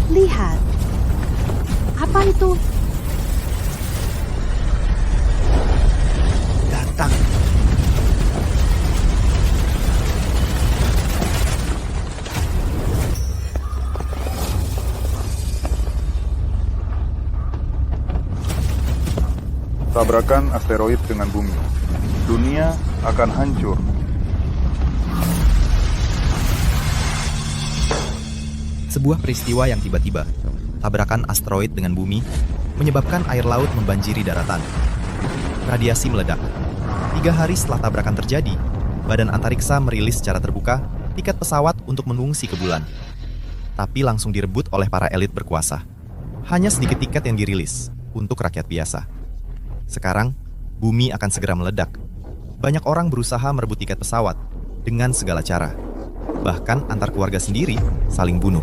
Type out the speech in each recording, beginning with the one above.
Lihat. Apa itu? Datang. Tabrakan asteroid dengan bumi. Dunia akan hancur. Sebuah peristiwa yang tiba-tiba, tabrakan asteroid dengan bumi, menyebabkan air laut membanjiri daratan. Radiasi meledak. 3 hari setelah tabrakan terjadi, Badan Antariksa merilis secara terbuka tiket pesawat untuk mengungsi ke bulan. Tapi langsung direbut oleh para elit berkuasa. Hanya sedikit tiket yang dirilis untuk rakyat biasa. Sekarang, bumi akan segera meledak. Banyak orang berusaha merebut tiket pesawat dengan segala cara. Bahkan antar keluarga sendiri saling bunuh.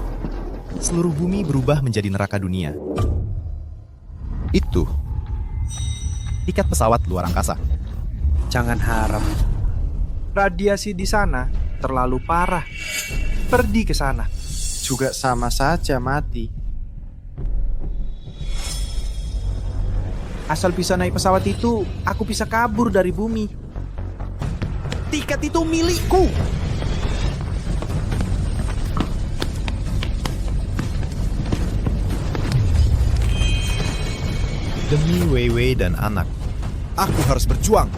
Seluruh bumi berubah menjadi neraka dunia. Itu tiket pesawat luar angkasa. Jangan harap. Radiasi di sana terlalu parah. Pergi ke sana. Juga sama saja mati. Asal bisa naik pesawat itu, aku bisa kabur dari bumi. Tiket itu milikku. Demi Weiwei dan anak, aku harus berjuang.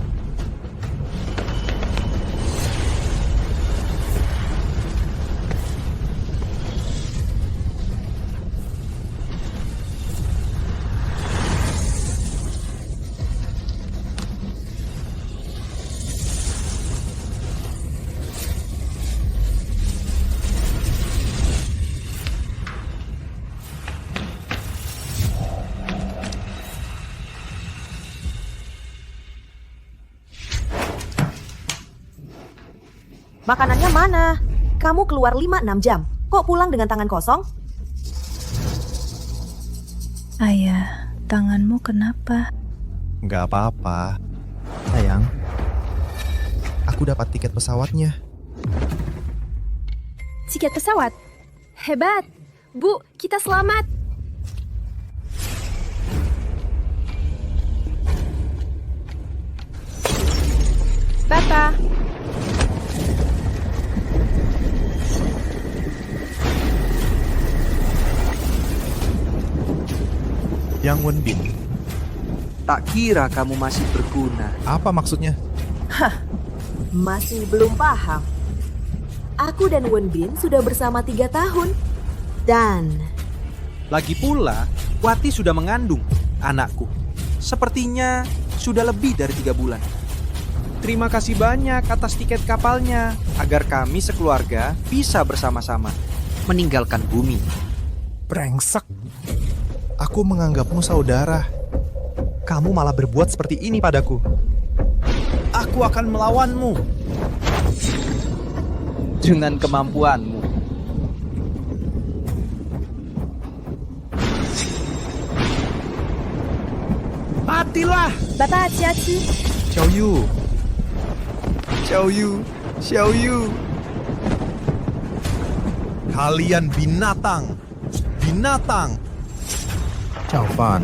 Makanannya mana? Kamu keluar 5-6 jam. Kok pulang dengan tangan kosong? Ayah, tanganmu kenapa? Nggak apa-apa. Sayang, aku dapat tiket pesawatnya. Tiket pesawat? Hebat! Bu, kita selamat! Papa! Yang Wenbin, Tak kira kamu masih berguna. apa maksudnya? Masih belum paham. Aku dan Wenbin sudah bersama 3 tahun. Dan Lagi pula, Wati sudah mengandung anakku. Sepertinya sudah lebih dari 3 bulan. Terima kasih banyak atas tiket kapalnya, agar kami sekeluarga bisa bersama-sama meninggalkan bumi. Brengsek. Aku menganggapmu saudara. Kamu malah berbuat seperti ini padaku. Aku akan melawanmu dengan kemampuanmu. Matilah! Bapak hati-hati! Xiao Yu. Xiao Yu. Xiao Yu. Kalian binatang. Binatang. Xiao Fan,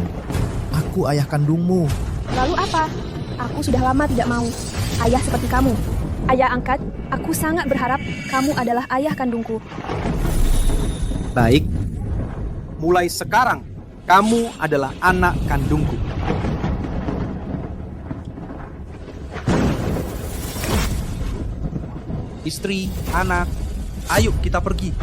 aku ayah kandungmu. Lalu apa? Aku sudah lama tidak mau. Ayah seperti kamu. Ayah angkat, aku sangat berharap kamu adalah ayah kandungku. Baik, mulai sekarang kamu adalah anak kandungku. Istri, anak, ayo kita pergi.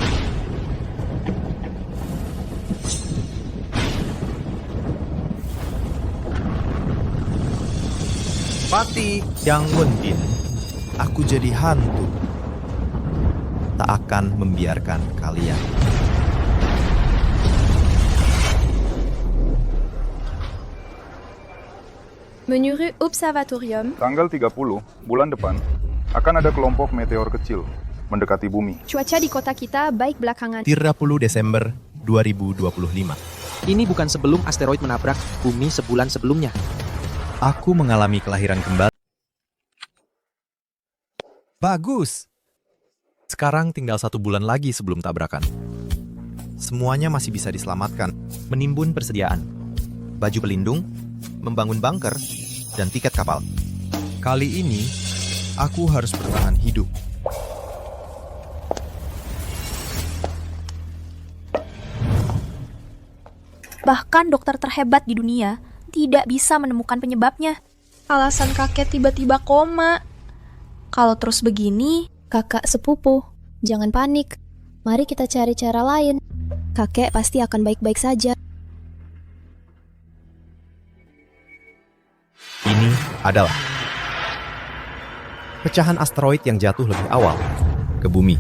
Pati, Yang Wenbin, aku jadi hantu. Tak akan membiarkan kalian. Menurut Observatorium, Tanggal 30 bulan depan akan ada kelompok meteor kecil mendekati bumi. cuaca di kota kita baik belakangan. 30 Desember 2025. ini bukan sebelum asteroid menabrak bumi sebulan sebelumnya. Aku mengalami kelahiran kembali. Bagus. Sekarang tinggal 1 bulan lagi sebelum tabrakan. Semuanya masih bisa diselamatkan. Menimbun persediaan, baju pelindung, membangun bunker, dan tiket kapal. Kali ini, aku harus bertahan hidup. Bahkan dokter terhebat di dunia tidak bisa menemukan penyebabnya. Alasan kakek tiba-tiba koma. Kalau terus begini, Kakak sepupu, jangan panik. Mari kita cari cara lain. Kakek pasti akan baik-baik saja. Ini adalah pecahan asteroid yang jatuh lebih awal ke bumi.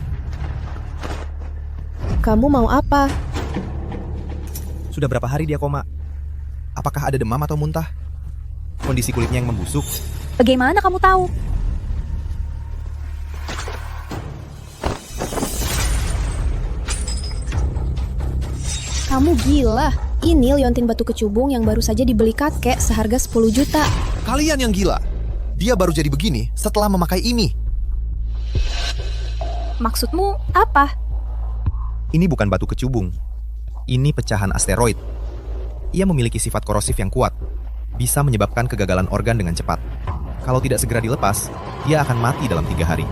Kamu mau apa? Sudah berapa hari dia koma? Apakah ada demam atau muntah? Kondisi kulitnya yang membusuk? bagaimana kamu tahu? Kamu gila. Ini liontin batu kecubung yang baru saja dibeli kakek seharga 10 juta. Kalian yang gila. Dia baru jadi begini setelah memakai ini. Maksudmu apa? Ini bukan batu kecubung. Ini pecahan asteroid. Ia memiliki sifat korosif yang kuat. Bisa menyebabkan kegagalan organ dengan cepat. Kalau tidak segera dilepas, dia akan mati dalam 3 hari.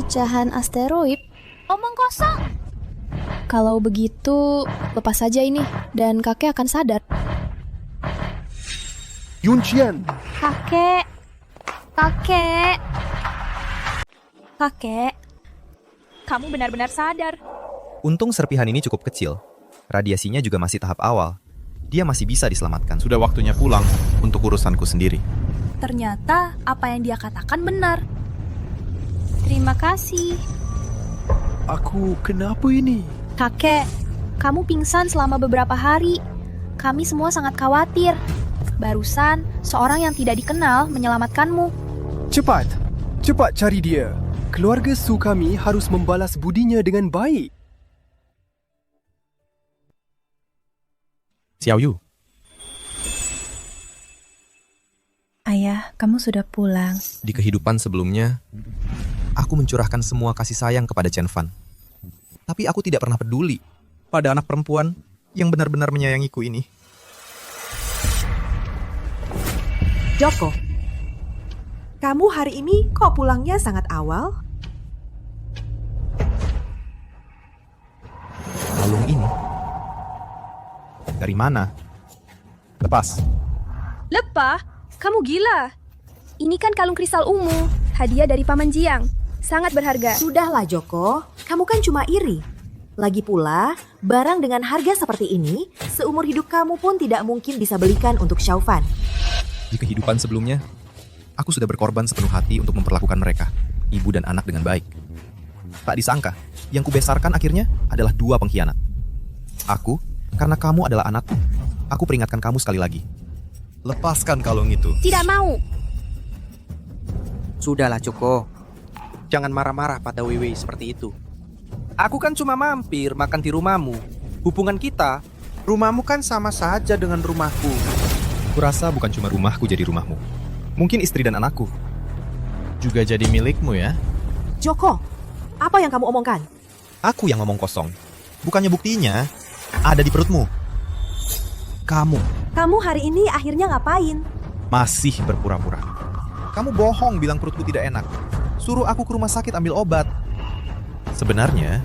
Pecahan asteroid? Omong kosong. Kalau begitu, lepas saja ini dan kakek akan sadar. Yunqian, Kakek. Kakek. Kakek. Kamu benar-benar sadar. Untung serpihan ini cukup kecil. Radiasinya juga masih tahap awal. Dia masih bisa diselamatkan. Sudah waktunya pulang untuk urusanku sendiri. Ternyata apa yang dia katakan benar. Terima kasih. Aku kenapa ini? Kakek, kamu pingsan selama beberapa hari. Kami semua sangat khawatir. Barusan, seorang yang tidak dikenal menyelamatkanmu. Cepat cari dia. Keluarga Su kami harus membalas budinya dengan baik. Xiao Yu, Ayah, kamu sudah pulang. di kehidupan sebelumnya, aku mencurahkan semua kasih sayang kepada Chen Fan. Tapi aku tidak pernah peduli pada anak perempuan yang benar-benar menyayangiku ini. Joko, kamu hari ini kok pulangnya sangat awal? Kalung ini dari mana? Lepas. Lepah, kamu gila. Ini kan kalung kristal ungu, hadiah dari Paman Jiang. Sangat berharga. Sudahlah Joko, kamu kan cuma iri. Lagi pula, barang dengan harga seperti ini, seumur hidup kamu pun tidak mungkin bisa belikan untuk Xiaofan. Di kehidupan sebelumnya, aku sudah berkorban sepenuh hati untuk memperlakukan mereka, ibu dan anak dengan baik. Tak disangka, yang kubesarkan akhirnya adalah 2 pengkhianat. Aku, karena kamu adalah anakku, aku peringatkan kamu sekali lagi. Lepaskan kalung itu. Tidak mau. Sudahlah Joko. Jangan marah-marah pada Wewe seperti itu. Aku kan cuma mampir makan di rumahmu. Hubungan kita, rumahmu kan sama saja dengan rumahku. Kurasa bukan cuma rumahku jadi rumahmu. Mungkin istri dan anakku Juga jadi milikmu ya? Joko, apa yang kamu omongkan? Aku yang ngomong kosong. Bukannya buktinya ada di perutmu. Kamu hari ini akhirnya ngapain? Masih berpura-pura. Kamu bohong bilang perutku tidak enak. Suruh aku ke rumah sakit ambil obat. Sebenarnya,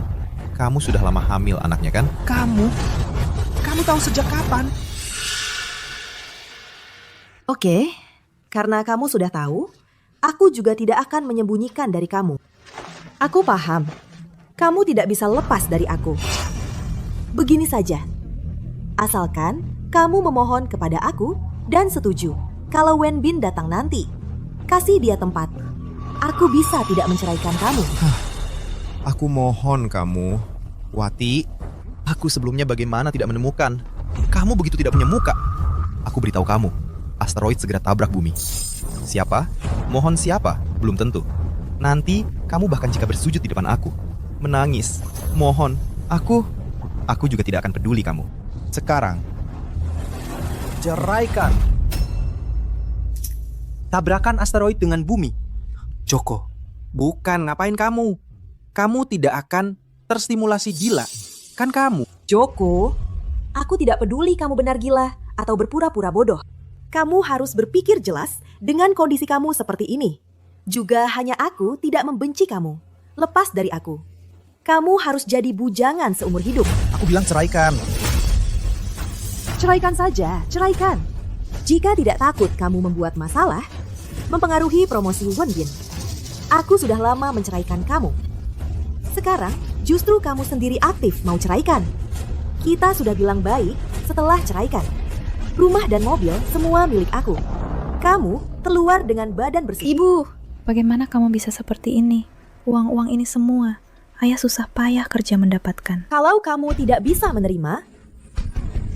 kamu sudah lama hamil anaknya kan? Kamu tahu sejak kapan? Oke, karena kamu sudah tahu, aku juga tidak akan menyembunyikan dari kamu. Aku paham, kamu tidak bisa lepas dari aku. Begini saja, asalkan kamu memohon kepada aku dan setuju kalau Wen Bin datang nanti. Kasih dia tempat. Aku bisa tidak menceraikan kamu. Aku mohon kamu, Wati. Aku sebelumnya bagaimana tidak menemukan. Kamu begitu tidak punya muka. Aku beritahu kamu, asteroid segera tabrak bumi. Siapa? Mohon siapa? Belum tentu. Nanti kamu bahkan jika bersujud di depan aku, menangis, mohon, aku juga tidak akan peduli kamu. Sekarang, Ceraikan. Tabrakan asteroid dengan bumi. Joko, bukan ngapain kamu. Kamu tidak akan terstimulasi gila. Kan kamu Joko, aku tidak peduli kamu benar gila atau berpura-pura bodoh. Kamu harus berpikir jelas dengan kondisi kamu seperti ini. Juga hanya aku tidak membenci kamu. Lepas dari aku. Kamu harus jadi bujangan seumur hidup. Aku bilang ceraikan. Ceraikan saja, ceraikan. Jika tidak takut kamu membuat masalah, mempengaruhi promosi Wonbin. Aku sudah lama menceraikan kamu. Sekarang, justru kamu sendiri aktif mau ceraikan. Kita sudah bilang baik setelah ceraikan. Rumah dan mobil semua milik aku. Kamu keluar dengan badan bersih. Ibu, bagaimana kamu bisa seperti ini? Uang-uang ini semua, ayah susah payah kerja mendapatkan. Kalau kamu tidak bisa menerima,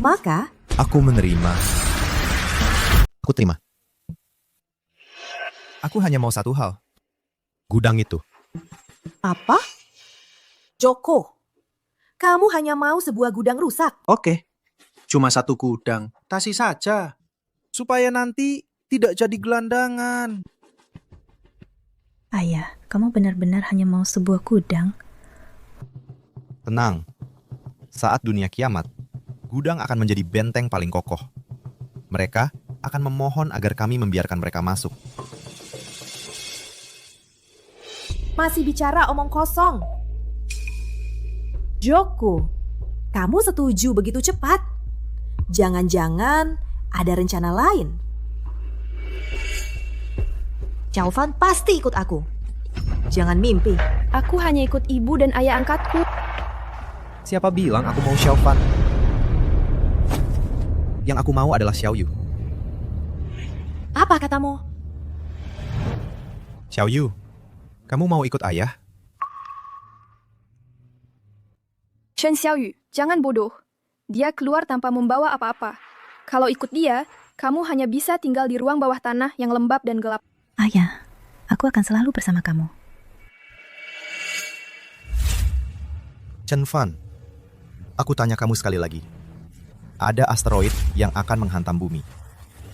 maka Aku menerima. Aku terima. Aku hanya mau satu hal. Gudang itu. apa? Joko, kamu hanya mau sebuah gudang rusak. Oke, cuma satu gudang. Kasih saja. Supaya nanti tidak jadi gelandangan. Ayah, kamu benar-benar hanya mau sebuah gudang? Tenang. Saat dunia kiamat, gudang akan menjadi benteng paling kokoh. Mereka akan memohon agar kami membiarkan mereka masuk. Masih bicara omong kosong. Joko, kamu setuju begitu cepat? Jangan-jangan ada rencana lain. Chaufan pasti ikut aku. Jangan mimpi. Aku hanya ikut ibu dan ayah angkatku. Siapa bilang aku mau Xiaofan? Yang aku mau adalah Xiaoyu. Apa katamu? Xiaoyu, kamu mau ikut ayah? Shen Xiaoyu, jangan bodoh. Dia keluar tanpa membawa apa-apa. Kalau ikut dia, kamu hanya bisa tinggal di ruang bawah tanah yang lembab dan gelap. Ayah, aku akan selalu bersama kamu. Chen Fan, aku tanya kamu sekali lagi. Ada asteroid yang akan menghantam bumi.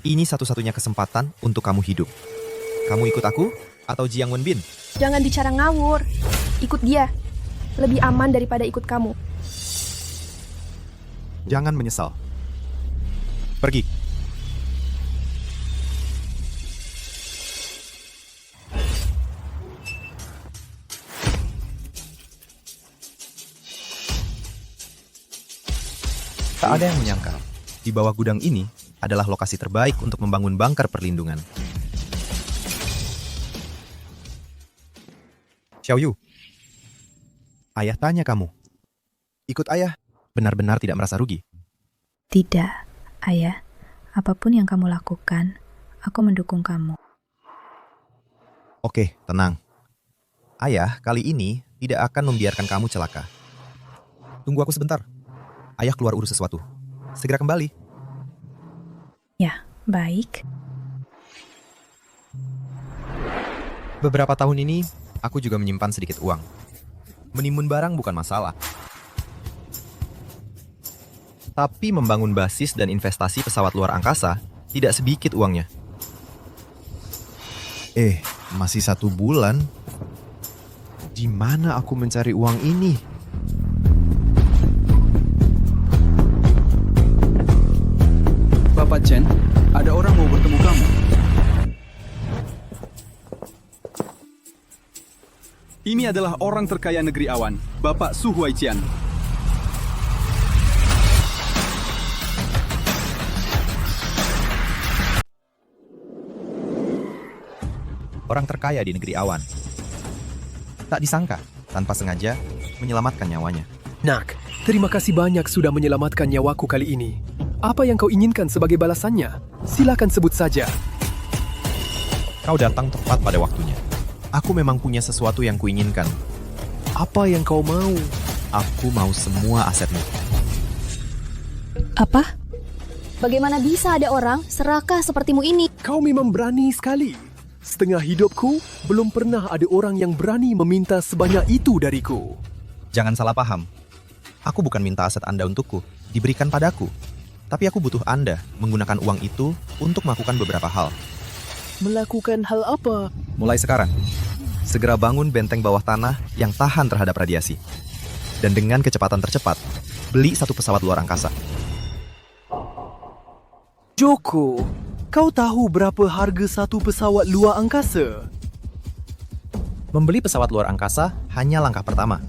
Ini satu-satunya kesempatan untuk kamu hidup. Kamu ikut aku atau Jiang Wenbin? Jangan bicara ngawur. Ikut dia. Lebih aman daripada ikut kamu. Jangan menyesal. Pergi. Tak ada yang menyangka, di bawah gudang ini adalah lokasi terbaik untuk membangun bunker perlindungan. Xiaoyu, ayah tanya kamu. Ikut ayah, benar-benar tidak merasa rugi? Tidak, ayah. Apapun yang kamu lakukan, aku mendukung kamu. Oke, tenang. Ayah kali ini tidak akan membiarkan kamu celaka. Tunggu aku sebentar. Ayah keluar urus sesuatu. Segera kembali. Ya, baik. Beberapa tahun ini, aku juga menyimpan sedikit uang. Menimbun barang bukan masalah. Tapi membangun basis dan investasi pesawat luar angkasa tidak sedikit uangnya. Masih 1 bulan? Di mana aku mencari uang ini? Bapak Chen, ada orang mau bertemu kamu. Ini adalah orang terkaya negeri awan, Bapak Su Huaiqian. Orang terkaya di negeri awan. Tak disangka, tanpa sengaja, menyelamatkan nyawanya. Nak, terima kasih banyak sudah menyelamatkan nyawaku kali ini. Apa yang kau inginkan sebagai balasannya? Silakan sebut saja. Kau datang tepat pada waktunya. Aku memang punya sesuatu yang kuinginkan. Apa yang kau mau? Aku mau semua asetmu. Apa? Bagaimana bisa ada orang serakah sepertimu ini? Kau memang berani sekali. Setengah hidupku, belum pernah ada orang yang berani meminta sebanyak itu dariku. Jangan salah paham. Aku bukan minta aset Anda untukku, diberikan padaku. Tapi aku butuh Anda menggunakan uang itu untuk melakukan beberapa hal. Melakukan hal apa? Mulai sekarang, segera bangun benteng bawah tanah yang tahan terhadap radiasi. Dan dengan kecepatan tercepat, Beli satu pesawat luar angkasa. Joko, kau tahu berapa harga satu pesawat luar angkasa? Membeli pesawat luar angkasa hanya langkah pertama.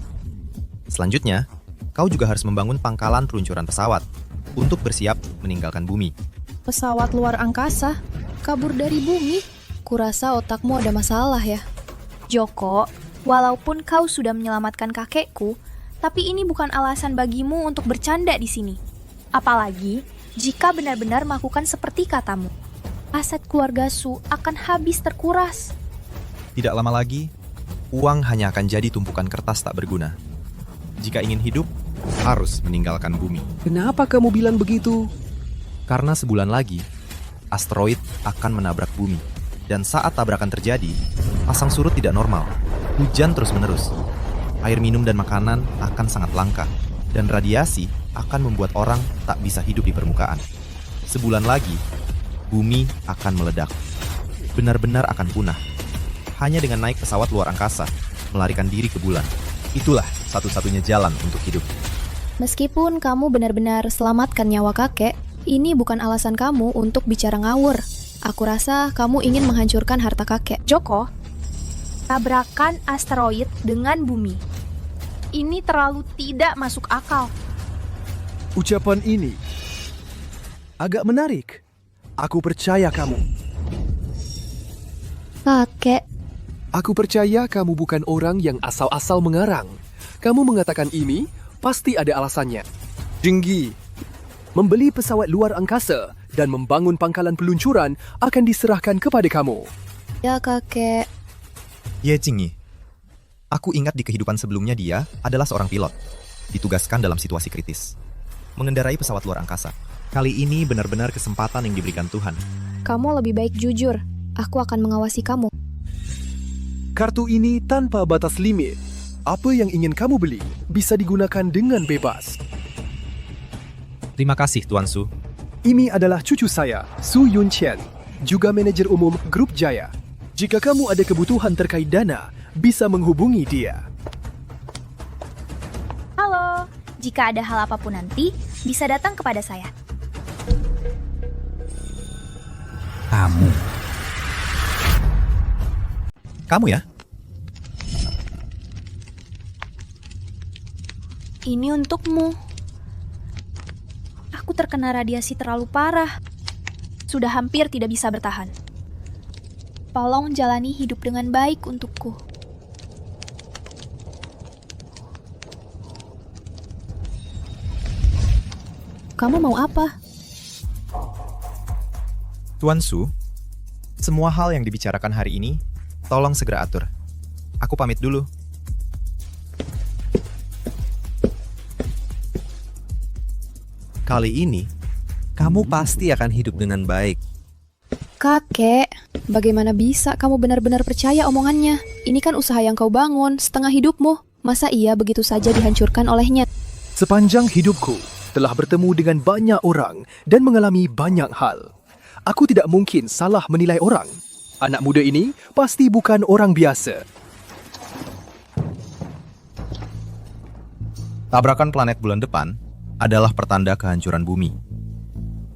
Selanjutnya, kau juga harus membangun pangkalan peluncuran pesawat untuk bersiap meninggalkan bumi. Pesawat luar angkasa? Kabur dari bumi? Kurasa otakmu ada masalah ya. Joko, walaupun kau sudah menyelamatkan kakekku, tapi ini bukan alasan bagimu untuk bercanda di sini. Apalagi jika benar-benar melakukan seperti katamu. Aset keluarga Su akan habis terkuras. Tidak lama lagi, uang hanya akan jadi tumpukan kertas tak berguna. Jika ingin hidup, harus meninggalkan bumi. Kenapa kamu bilang begitu? Karena sebulan lagi, asteroid akan menabrak bumi. Dan saat tabrakan terjadi, pasang surut tidak normal. Hujan terus-menerus. Air minum dan makanan akan sangat langka. Dan radiasi akan membuat orang tak bisa hidup di permukaan. Sebulan lagi, bumi akan meledak. Benar-benar akan punah. Hanya dengan naik pesawat luar angkasa, melarikan diri ke bulan. Itulah satu-satunya jalan untuk hidup. Meskipun kamu benar-benar selamatkan nyawa kakek, ini bukan alasan kamu untuk bicara ngawur. Aku rasa kamu ingin menghancurkan harta kakek. Joko, tabrakan asteroid dengan bumi. Ini terlalu tidak masuk akal. Ucapan ini agak menarik. Aku percaya kamu. Kakek, Aku percaya kamu bukan orang yang asal-asal mengarang. Kamu mengatakan ini pasti ada alasannya. Jinggi, membeli pesawat luar angkasa dan membangun pangkalan peluncuran akan diserahkan kepada kamu. ya kakek. Ye Jingyi, aku ingat di kehidupan sebelumnya dia adalah seorang pilot. Ditugaskan dalam situasi kritis. Mengendarai pesawat luar angkasa. Kali ini benar-benar kesempatan yang diberikan Tuhan. Kamu lebih baik jujur. Aku akan mengawasi kamu. Kartu ini tanpa batas limit. Apa yang ingin kamu beli bisa digunakan dengan bebas. Terima kasih, Tuan Su. Ini adalah cucu saya, Su Yun Chen, juga manajer umum Grup Jaya. Jika kamu ada kebutuhan terkait dana, bisa menghubungi dia. Halo, jika ada hal apapun nanti, bisa datang kepada saya. Kamu ya? Ini untukmu. Aku terkena radiasi terlalu parah. Sudah hampir tidak bisa bertahan. Tolong jalani hidup dengan baik untukku. Kamu mau apa? Tuan Su, semua hal yang dibicarakan hari ini, tolong segera atur. Aku pamit dulu. Kali ini, kamu pasti akan hidup dengan baik. Kakek, bagaimana bisa kamu benar-benar percaya omongannya? Ini kan usaha yang kau bangun setengah hidupmu. Masa ia begitu saja dihancurkan olehnya? Sepanjang hidupku, telah bertemu dengan banyak orang dan mengalami banyak hal. Aku tidak mungkin salah menilai orang. Anak muda ini pasti bukan orang biasa. Tabrakan planet bulan depan adalah pertanda kehancuran bumi.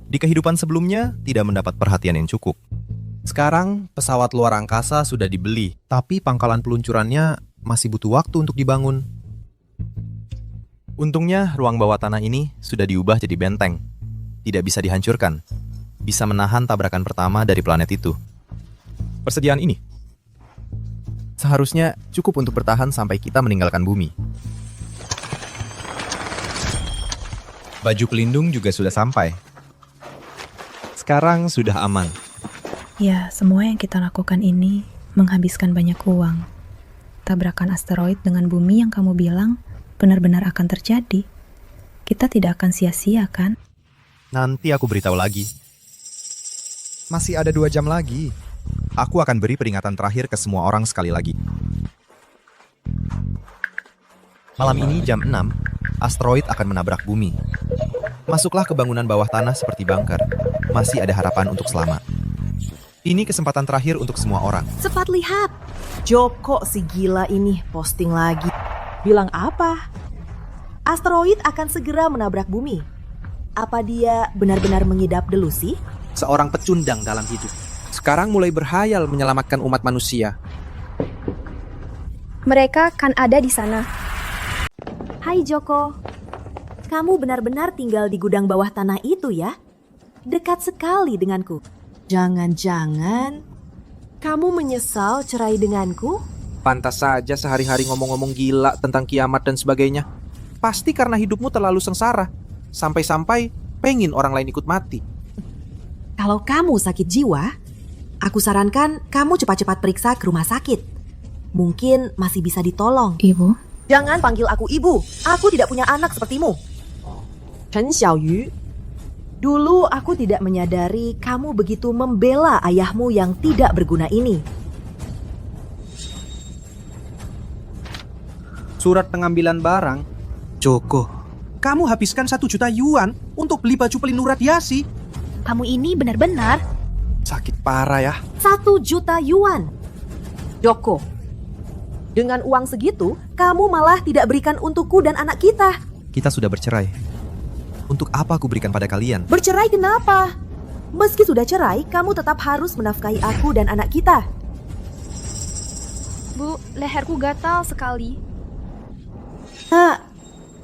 Di kehidupan sebelumnya, tidak mendapat perhatian yang cukup. Sekarang, pesawat luar angkasa sudah dibeli, tapi pangkalan peluncurannya masih butuh waktu untuk dibangun. Untungnya, ruang bawah tanah ini sudah diubah jadi benteng. Tidak bisa dihancurkan. Bisa menahan tabrakan pertama dari planet itu. Persediaan ini seharusnya cukup untuk bertahan sampai kita meninggalkan bumi. Baju pelindung juga sudah sampai. Sekarang sudah aman. Ya, semua yang kita lakukan ini menghabiskan banyak uang. Tabrakan asteroid dengan bumi yang kamu bilang benar-benar akan terjadi. Kita tidak akan sia-sia, kan? Nanti aku beritahu lagi. Masih ada 2 jam lagi. Aku akan beri peringatan terakhir ke semua orang sekali lagi. Malam ini jam 6, asteroid akan menabrak bumi. Masuklah ke bangunan bawah tanah seperti bunker. Masih ada harapan untuk selamat. Ini kesempatan terakhir untuk semua orang. Cepat lihat. Joko si gila ini posting lagi. Bilang apa? asteroid akan segera menabrak bumi. Apa dia benar-benar mengidap delusi? Seorang pecundang dalam hidup. Sekarang mulai berhayal menyelamatkan umat manusia. Mereka kan ada di sana. Hai Joko, kamu benar-benar tinggal di gudang bawah tanah itu ya? Dekat sekali denganku. Jangan-jangan kamu menyesal cerai denganku? Pantas saja sehari-hari ngomong-ngomong gila tentang kiamat dan sebagainya. Pasti karena hidupmu terlalu sengsara. Sampai-sampai pengen orang lain ikut mati. Kalau kamu sakit jiwa, aku sarankan kamu cepat-cepat periksa ke rumah sakit. Mungkin masih bisa ditolong. Ibu, Jangan panggil aku ibu. Aku tidak punya anak sepertimu. Chen Xiaoyu, dulu aku tidak menyadari kamu begitu membela ayahmu yang tidak berguna ini. Surat pengambilan barang. Joko, kamu habiskan 1 juta yuan untuk beli baju pelindung radiasi. Kamu ini benar-benar. Sakit parah ya. 1 juta yuan. Joko, dengan uang segitu, kamu malah tidak berikan untukku dan anak kita. Kita sudah bercerai. Untuk apa aku berikan pada kalian? Bercerai kenapa? Meski sudah cerai, kamu tetap harus menafkahi aku dan anak kita. Bu, leherku gatal sekali.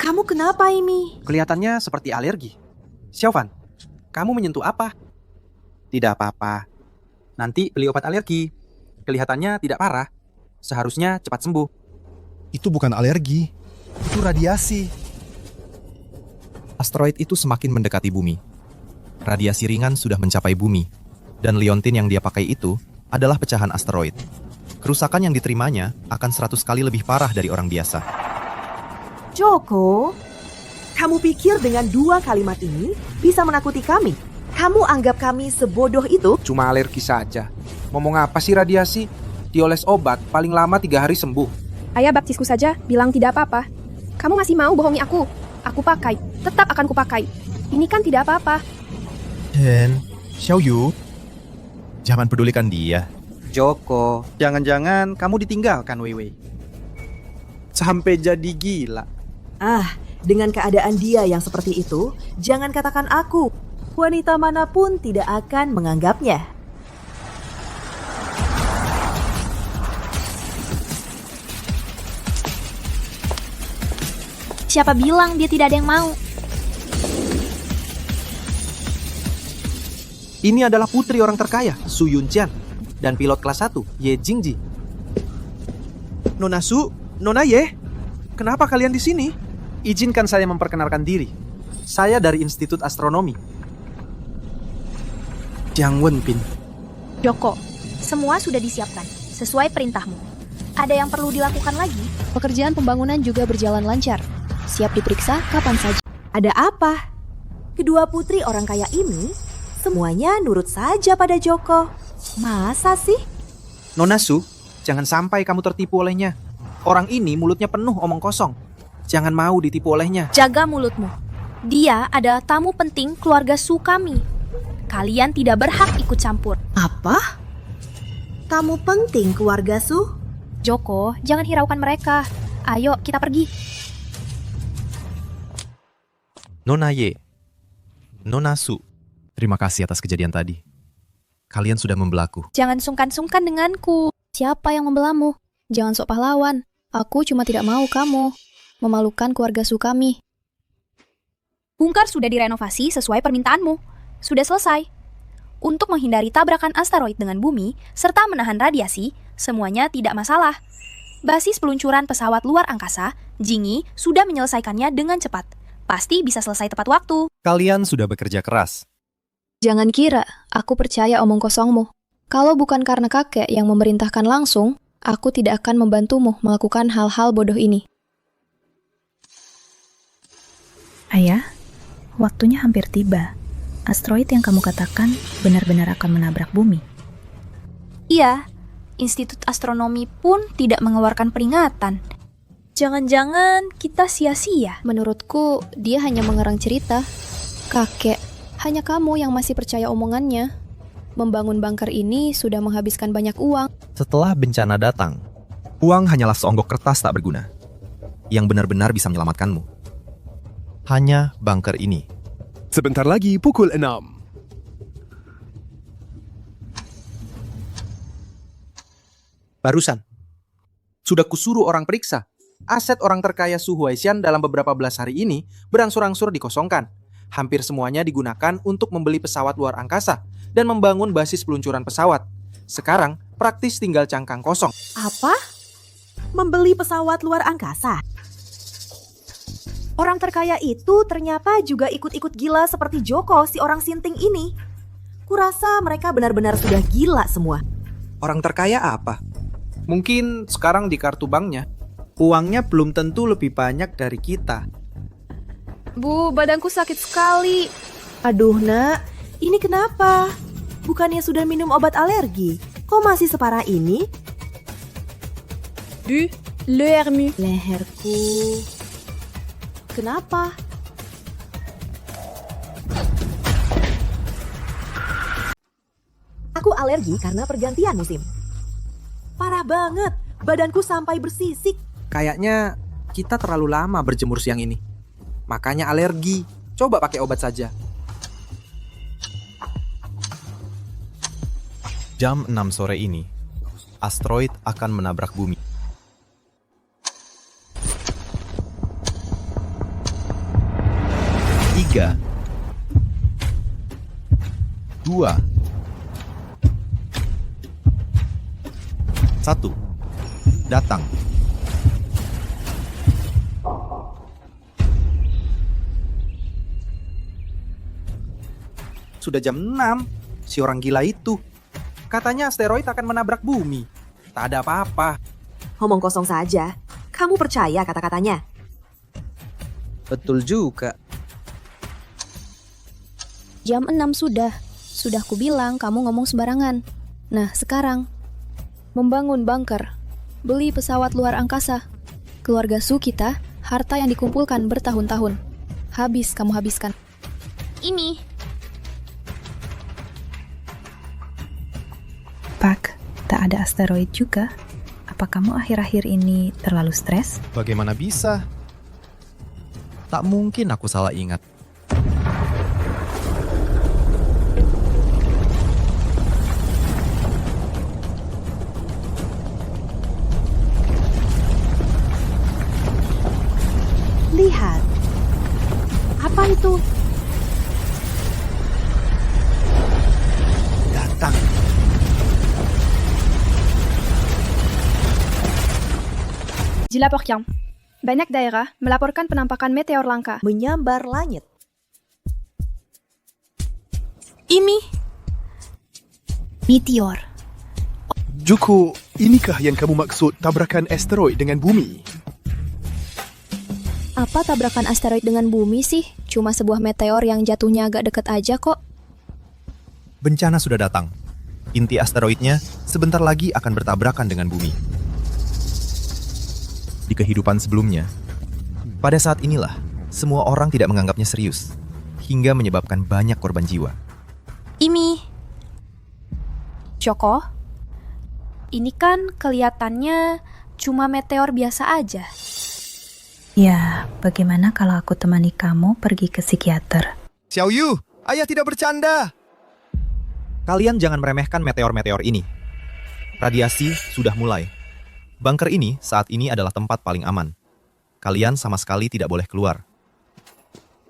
Kamu kenapa ini? Kelihatannya seperti alergi. Xiaofan, kamu menyentuh apa? Tidak apa-apa. Nanti beli obat alergi. Kelihatannya tidak parah. Seharusnya cepat sembuh. Itu bukan alergi, itu radiasi. Asteroid itu semakin mendekati bumi. Radiasi ringan sudah mencapai bumi, dan liontin yang dia pakai itu adalah pecahan asteroid. Kerusakan yang diterimanya akan 100 kali lebih parah dari orang biasa. Joko, kamu pikir dengan 2 kalimat ini bisa menakuti kami? Kamu anggap kami sebodoh itu? Cuma alergi saja. Ngomong apa sih radiasi? Dioles obat, paling lama 3 hari sembuh. Ayah baptisku saja bilang tidak apa-apa. Kamu masih mau bohongi aku? Aku pakai, tetap akan kupakai. Ini kan tidak apa-apa. Dan Xiaoyu, jangan pedulikan dia. Joko, jangan-jangan kamu ditinggalkan Weiwei. Sampai jadi gila. Dengan keadaan dia yang seperti itu, jangan katakan aku. Wanita manapun tidak akan menganggapnya. Siapa bilang dia tidak ada yang mau? Ini adalah putri orang terkaya, Su Yunqian, dan pilot kelas 1, Ye Jingji. Nona Su, Nona Ye, kenapa kalian di sini? Izinkan saya memperkenalkan diri. Saya dari Institut Astronomi. Jiang Wenpin. Joko, semua sudah disiapkan sesuai perintahmu. Ada yang perlu dilakukan lagi? Pekerjaan pembangunan juga berjalan lancar. Siap diperiksa kapan saja. Ada apa? Kedua putri orang kaya ini semuanya nurut saja pada Joko. Masa sih? Nona Su, jangan sampai kamu tertipu olehnya. Orang ini mulutnya penuh omong kosong. Jangan mau ditipu olehnya. Jaga mulutmu. Dia adalah tamu penting keluarga Su kami. Kalian tidak berhak ikut campur. Apa? Tamu penting keluarga Su? Joko, jangan hiraukan mereka. Ayo, kita pergi. Nona Ye, Nona Su, terima kasih atas kejadian tadi. Kalian sudah membelaku. Jangan sungkan-sungkan denganku. Siapa yang membelamu? Jangan sok pahlawan. Aku cuma tidak mau kamu memalukan keluarga Su kami. Bungkar sudah direnovasi sesuai permintaanmu. Sudah selesai. Untuk menghindari tabrakan asteroid dengan bumi, serta menahan radiasi, semuanya tidak masalah. Basis peluncuran pesawat luar angkasa, Jingyi, sudah menyelesaikannya dengan cepat. Pasti bisa selesai tepat waktu. Kalian sudah bekerja keras. Jangan kira aku percaya omong kosongmu. Kalau bukan karena kakek yang memerintahkan langsung, aku tidak akan membantumu melakukan hal-hal bodoh ini. Ayah, waktunya hampir tiba. Asteroid yang kamu katakan benar-benar akan menabrak bumi. Iya, Institut Astronomi pun tidak mengeluarkan peringatan. Jangan-jangan kita sia-sia. Menurutku, dia hanya mengerang cerita. Kakek, hanya kamu yang masih percaya omongannya. Membangun bunker ini sudah menghabiskan banyak uang. Setelah bencana datang, uang hanyalah seonggok kertas tak berguna yang benar-benar bisa menyelamatkanmu. Hanya bunker ini. Sebentar lagi pukul 6. Barusan. Sudah kusuruh orang periksa. Aset orang terkaya Su Huaixian dalam beberapa belas hari ini berangsur-angsur dikosongkan. Hampir semuanya digunakan untuk membeli pesawat luar angkasa dan membangun basis peluncuran pesawat. Sekarang praktis tinggal cangkang kosong. Apa? Membeli pesawat luar angkasa? Orang terkaya itu ternyata juga ikut-ikut gila seperti Joko, si orang sinting ini. Kurasa mereka benar-benar sudah gila semua. Orang terkaya apa? Mungkin sekarang di kartu banknya, uangnya belum tentu lebih banyak dari kita. Bu, badanku sakit sekali. Aduh nak, ini kenapa? Bukannya sudah minum obat alergi? Kok masih separah ini? Lehermu. Leherku. Kenapa? Aku alergi karena pergantian musim. Parah banget, badanku sampai bersisik. Kayaknya kita terlalu lama berjemur siang ini. Makanya alergi. Coba pakai obat saja. Jam 6 sore ini, asteroid akan menabrak bumi. 3, 2, 1, datang. Sudah jam 6. Si orang gila itu. Katanya asteroid akan menabrak bumi. Tak ada apa-apa. Ngomong kosong saja. Kamu percaya kata-katanya? Betul juga. Jam 6 sudah. Sudah kubilang kamu ngomong sembarangan. Nah, sekarang membangun bunker, beli pesawat luar angkasa. Keluarga Su kita, harta yang dikumpulkan bertahun-tahun. Habis kamu habiskan. Ini. Pak, tak ada asteroid juga. Apa kamu akhir-akhir ini terlalu stres? Bagaimana bisa? Tak mungkin aku salah ingat. Lihat. Apa itu? Datang. Dilaporkan. Banyak daerah melaporkan penampakan meteor langka. Menyambar langit. Ini. Meteor. Joko, inikah yang kamu maksud tabrakan asteroid dengan bumi? Apa tabrakan asteroid dengan bumi sih? Cuma sebuah meteor yang jatuhnya agak dekat aja kok. Bencana sudah datang. Inti asteroidnya sebentar lagi akan bertabrakan dengan bumi. Di kehidupan sebelumnya, pada saat inilah semua orang tidak menganggapnya serius, hingga menyebabkan banyak korban jiwa. Ini. Joko, ini kan kelihatannya cuma meteor biasa aja. Ya, bagaimana kalau aku temani kamu pergi ke psikiater? Xiaoyu, ayah tidak bercanda. Kalian jangan meremehkan meteor-meteor ini. Radiasi sudah mulai. Bunker ini saat ini adalah tempat paling aman. Kalian sama sekali tidak boleh keluar.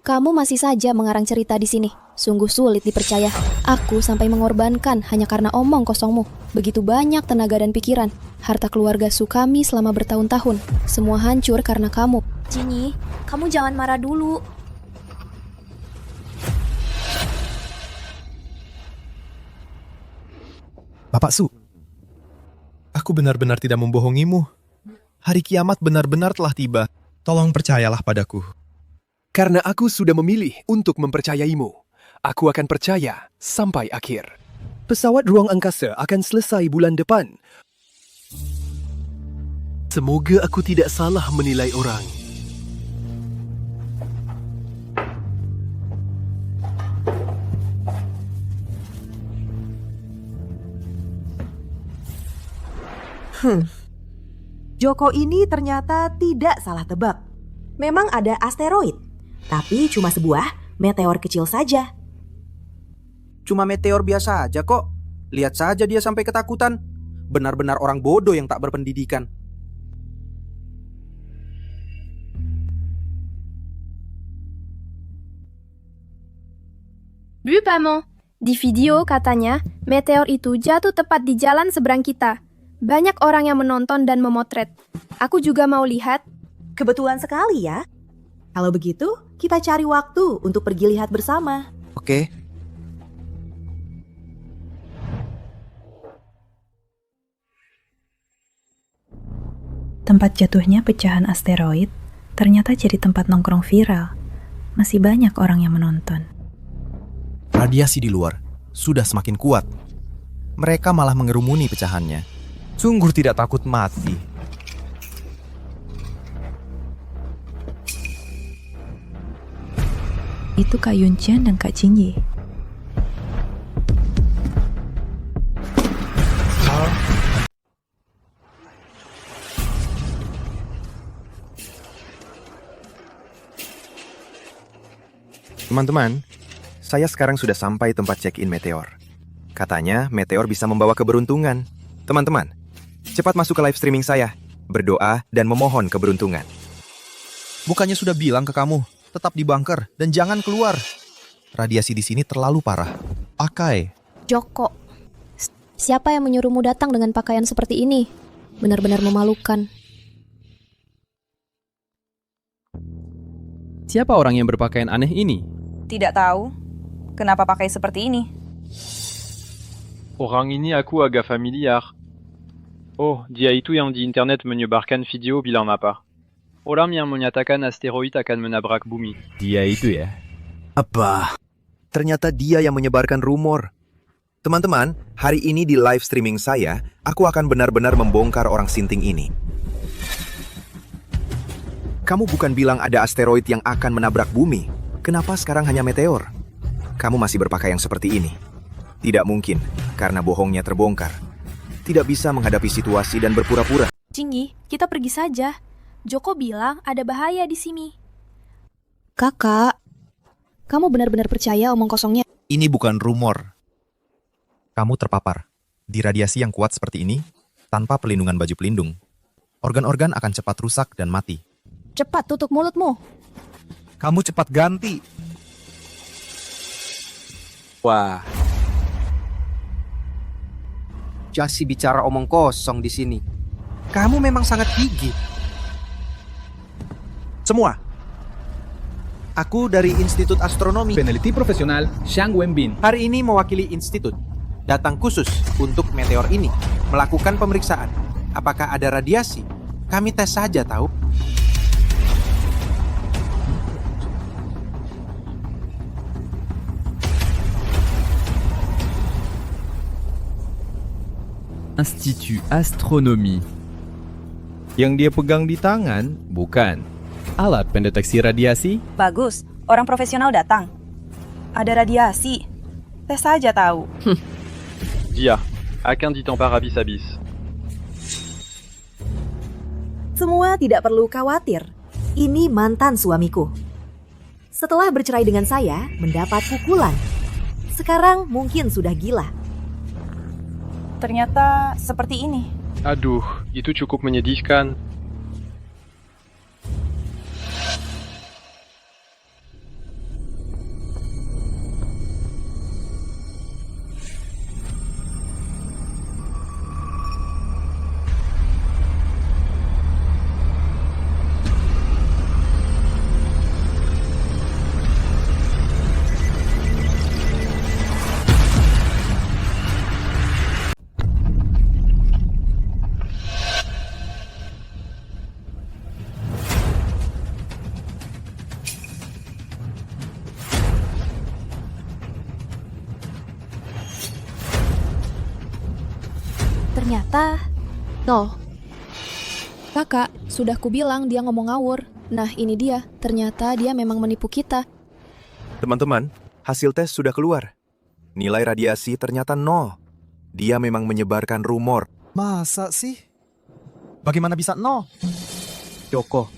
Kamu masih saja mengarang cerita di sini. Sungguh sulit dipercaya. Aku sampai mengorbankan hanya karena omong kosongmu. Begitu banyak tenaga dan pikiran. Harta keluarga Su kami selama bertahun-tahun. Semua hancur karena kamu. Jinny, kamu jangan marah dulu. Bapak Su, aku benar-benar tidak membohongimu. Hari kiamat benar-benar telah tiba. Tolong percayalah padaku. Karena aku sudah memilih untuk mempercayaimu. Aku akan percaya sampai akhir. Pesawat ruang angkasa akan selesai bulan depan. Semoga aku tidak salah menilai orang. Joko ini ternyata tidak salah tebak. Memang ada asteroid. Tapi cuma sebuah meteor kecil saja. Cuma meteor biasa aja kok. Lihat saja dia sampai ketakutan. Benar-benar orang bodoh yang tak berpendidikan. Bu Maman, di video katanya meteor itu jatuh tepat di jalan seberang kita. Banyak orang yang menonton dan memotret. Aku juga mau lihat. Kebetulan sekali ya. Kalau begitu, kita cari waktu untuk pergi lihat bersama. Oke. Tempat jatuhnya pecahan asteroid ternyata jadi tempat nongkrong viral. Masih banyak orang yang menonton. Radiasi di luar sudah semakin kuat. Mereka malah mengerumuni pecahannya. Sungguh tidak takut mati. Itu Kak Yunjian dan Kak Jingyi. Teman-teman, saya sekarang sudah sampai tempat check-in Meteor. Katanya Meteor bisa membawa keberuntungan. Teman-teman, cepat masuk ke live streaming saya, berdoa dan memohon keberuntungan. Bukannya sudah bilang ke kamu, tetap di bunker dan jangan keluar. Radiasi di sini terlalu parah. Pakai. Joko, siapa yang menyuruhmu datang dengan pakaian seperti ini? Benar-benar memalukan. Siapa orang yang berpakaian aneh ini? Tidak tahu. Kenapa pakai seperti ini? Orang ini aku agak familiar. Oh, dia itu yang di internet menyebarkan video bilang apa? Orang yang menyatakan asteroid akan menabrak bumi. Dia itu ya? Apa? Ternyata dia yang menyebarkan rumor. Teman-teman, hari ini di live streaming saya, aku akan benar-benar membongkar orang sinting ini. Kamu bukan bilang ada asteroid yang akan menabrak bumi? Kenapa sekarang hanya meteor? Kamu masih berpakaian seperti ini. Tidak mungkin, karena bohongnya terbongkar. Tidak bisa menghadapi situasi dan berpura-pura. Jingyi, kita pergi saja. Joko bilang ada bahaya di sini. Kakak, kamu benar-benar percaya omong kosongnya? Ini bukan rumor. Kamu terpapar. Di radiasi yang kuat seperti ini, tanpa pelindungan baju pelindung, organ-organ akan cepat rusak dan mati. Cepat tutup mulutmu. Kamu cepat ganti. Wah. Jasi bicara omong kosong di sini. Kamu memang sangat gigih. Semua. Aku dari Institut Astronomi. Peneliti profesional Shang Wenbin. Hari ini mewakili institut. Datang khusus untuk meteor ini. Melakukan pemeriksaan. Apakah ada radiasi? Kami tes saja tahu. Institut Astronomi. Yang dia pegang di tangan bukan alat pendeteksi radiasi. Bagus, orang profesional datang. Ada radiasi. Tes saja tahu. Dia, akan ditampar habis-habis. Semua tidak perlu khawatir. Ini mantan suamiku. Setelah bercerai dengan saya, mendapat pukulan. Sekarang mungkin sudah gila. Ternyata seperti ini. Aduh, itu cukup menyedihkan. Ternyata, no. Kakak, sudah kubilang dia ngomong ngawur. Nah, ini dia. Ternyata dia memang menipu kita. Teman-teman, hasil tes sudah keluar. Nilai radiasi ternyata 0. Dia memang menyebarkan rumor. Masa sih? Bagaimana bisa 0? Joko,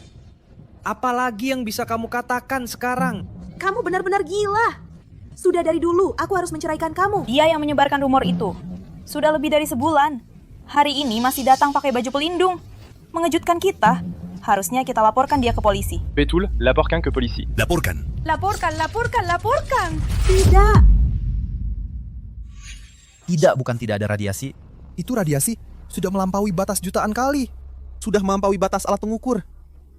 Apalagi yang bisa kamu katakan sekarang? Kamu benar-benar gila. Sudah dari dulu, aku harus menceraikan kamu. Dia yang menyebarkan rumor itu. Sudah lebih dari sebulan. Hari ini masih datang pakai baju pelindung. Mengejutkan kita. Harusnya kita laporkan dia ke polisi. Betul, laporkan ke polisi. Laporkan. Laporkan. Tidak. Tidak, bukan tidak ada radiasi. Itu radiasi sudah melampaui batas jutaan kali. Sudah melampaui batas alat pengukur.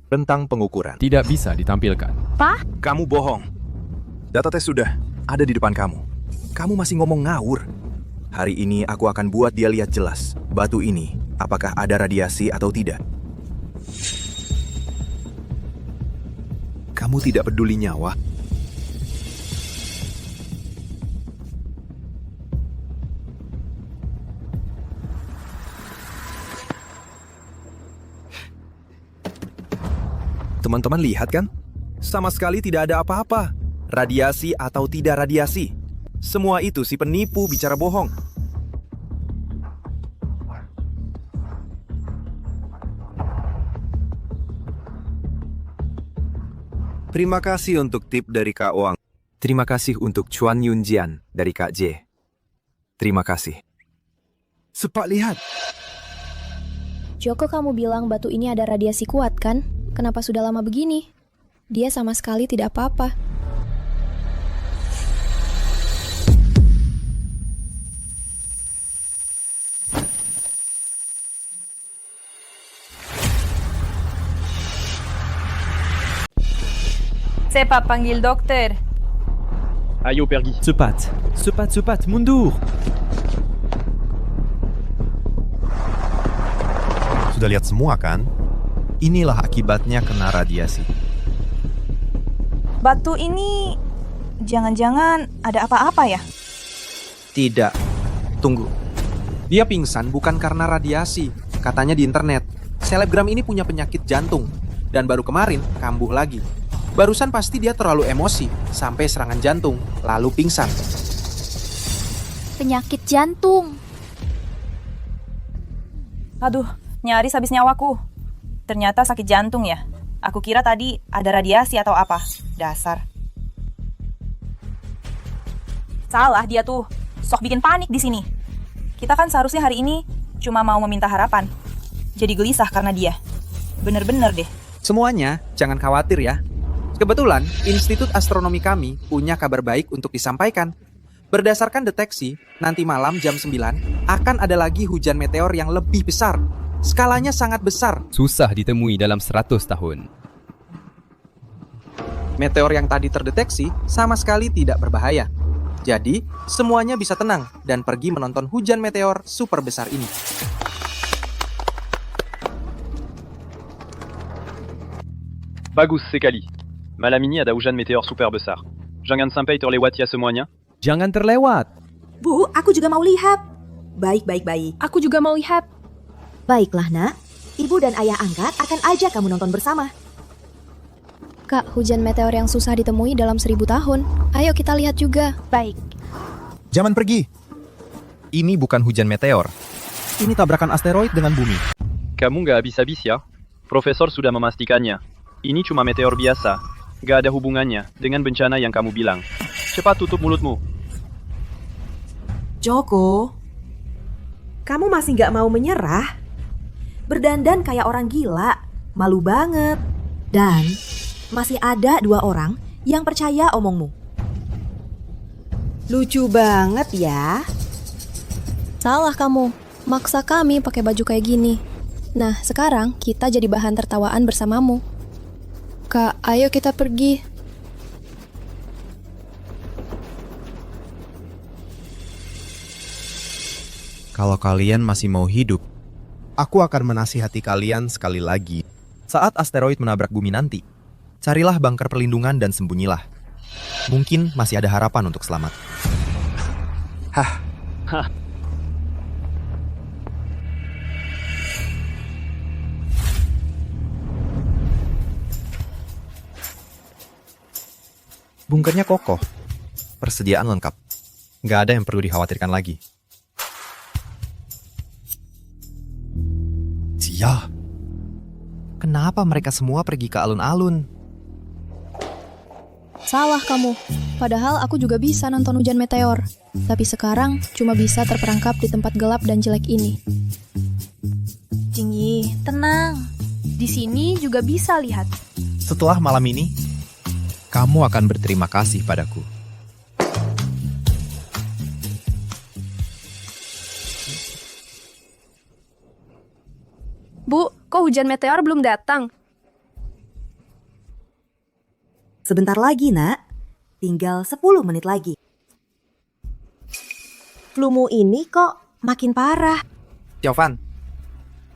Tentang pengukuran. Tidak bisa ditampilkan. Kamu bohong. Data tes sudah ada di depan kamu. Kamu masih ngomong ngawur. Hari ini aku akan buat dia lihat jelas batu ini apakah ada radiasi atau tidak. Kamu tidak peduli nyawa. Teman-teman lihat kan? Sama sekali tidak ada apa-apa. Radiasi atau tidak radiasi. Semua itu si penipu bicara bohong. Terima kasih untuk tip dari Kak Wang. Terima kasih untuk Chuan Yunjian dari Kak J. Terima kasih. Cepat lihat. Joko, kamu bilang batu ini ada radiasi kuat kan? Kenapa sudah lama begini? Dia sama sekali tidak apa-apa. Cepat panggil dokter. Ayo pergi. Cepat, mundur. Sudah lihat semua kan? Inilah akibatnya kena radiasi. Batu ini jangan-jangan ada apa-apa ya? Tidak. Tunggu. Dia pingsan bukan karena radiasi. Katanya di internet. Selebgram ini punya penyakit jantung. Dan baru kemarin kambuh lagi. Barusan pasti dia terlalu emosi sampai serangan jantung, lalu pingsan. Penyakit jantung. Aduh, nyaris habis nyawaku. Ternyata sakit jantung ya. Aku kira tadi ada radiasi atau apa. Dasar. Salah dia tuh. Sok bikin panik di sini. Kita kan seharusnya hari ini cuma mau meminta harapan. Jadi gelisah karena dia. Bener-bener deh. Semuanya, jangan khawatir ya. Kebetulan, Institut Astronomi kami punya kabar baik untuk disampaikan. Berdasarkan deteksi, nanti malam jam 9 akan ada lagi hujan meteor yang lebih besar. Skalanya sangat besar. Susah ditemui dalam 100 tahun. Meteor yang tadi terdeteksi sama sekali tidak berbahaya. Jadi, semuanya bisa tenang dan pergi menonton hujan meteor super besar ini. Bagus sekali. Malam ini ada hujan meteor super besar. Jangan sampai terlewat ya semuanya. Jangan terlewat. Bu, aku juga mau lihat. Baik. Aku juga mau lihat. Baiklah, nak. Ibu dan ayah angkat akan ajak kamu nonton bersama. Kak, hujan meteor yang susah ditemui dalam 1000 tahun. Ayo kita lihat juga. Baik. Jangan pergi. Ini bukan hujan meteor. Ini tabrakan asteroid dengan bumi. Kamu nggak habis-habis ya? Profesor sudah memastikannya. Ini cuma meteor biasa. Nggak ada hubungannya dengan bencana yang kamu bilang. Cepat tutup mulutmu. Joko, kamu masih nggak mau menyerah? Berdandan kayak orang gila, malu banget. Dan masih ada 2 orang yang percaya omongmu. Lucu banget ya. Salah kamu. Maksa kami pakai baju kayak gini. Nah, sekarang kita jadi bahan tertawaan bersamamu. Kak, ayo kita pergi. Kalau kalian masih mau hidup, aku akan menasihati kalian sekali lagi. Saat asteroid menabrak bumi nanti, carilah bunker perlindungan dan sembunyilah. Mungkin masih ada harapan untuk selamat. Hah. Bunkernya kokoh, persediaan lengkap. Nggak ada yang perlu dikhawatirkan lagi. Sia. Kenapa mereka semua pergi ke alun-alun? Salah kamu. Padahal aku juga bisa nonton hujan meteor. Tapi sekarang cuma bisa terperangkap di tempat gelap dan jelek ini. Jingyi, tenang. Di sini juga bisa lihat. Setelah malam ini, kamu akan berterima kasih padaku. Bu, kok hujan meteor belum datang? Sebentar lagi, Nak. Tinggal 10 menit lagi. Flumu ini kok makin parah. Xiaofan,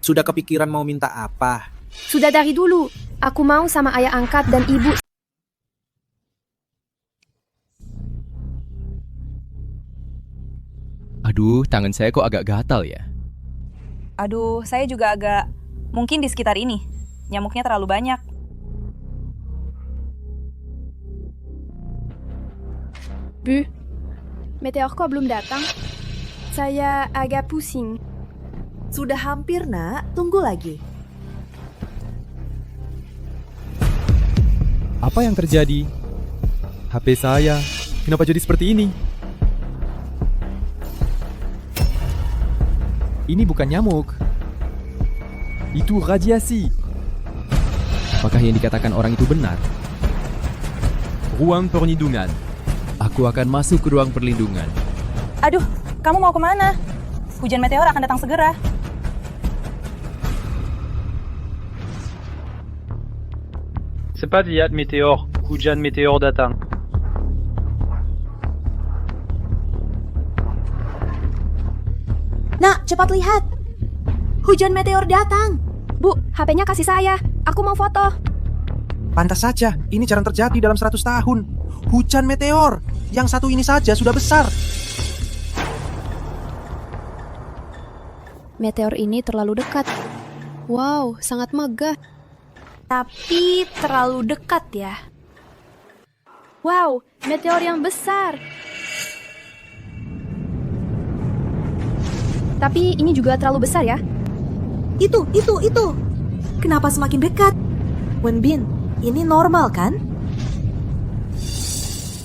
sudah kepikiran mau minta apa? Sudah dari dulu. Aku mau sama ayah angkat dan ibu. Aduh, tangan saya kok agak gatal ya. Aduh, saya juga agak... Mungkin di sekitar ini. Nyamuknya terlalu banyak. Bu, meteor kok belum datang? Saya agak pusing. Sudah hampir, Nak. Tunggu lagi. Apa yang terjadi? HP saya, kenapa jadi seperti ini? Ini bukan nyamuk. Itu radiasi. Apakah yang dikatakan orang itu benar? Ruang perlindungan. Aku akan masuk ke ruang perlindungan. Aduh, kamu mau kemana? Hujan meteor akan datang segera. Cepat lihat meteor, hujan meteor datang. Nak, cepat lihat. Hujan meteor datang. Bu, HP-nya kasih saya. Aku mau foto. Pantas saja, ini jarang terjadi dalam 100 tahun. Hujan meteor, yang satu ini saja sudah besar. Meteor ini terlalu dekat. Wow, sangat megah. Tapi terlalu dekat ya. Wow, meteor yang besar. Tapi ini juga terlalu besar ya. Itu. Kenapa semakin dekat? Wenbin, ini normal kan?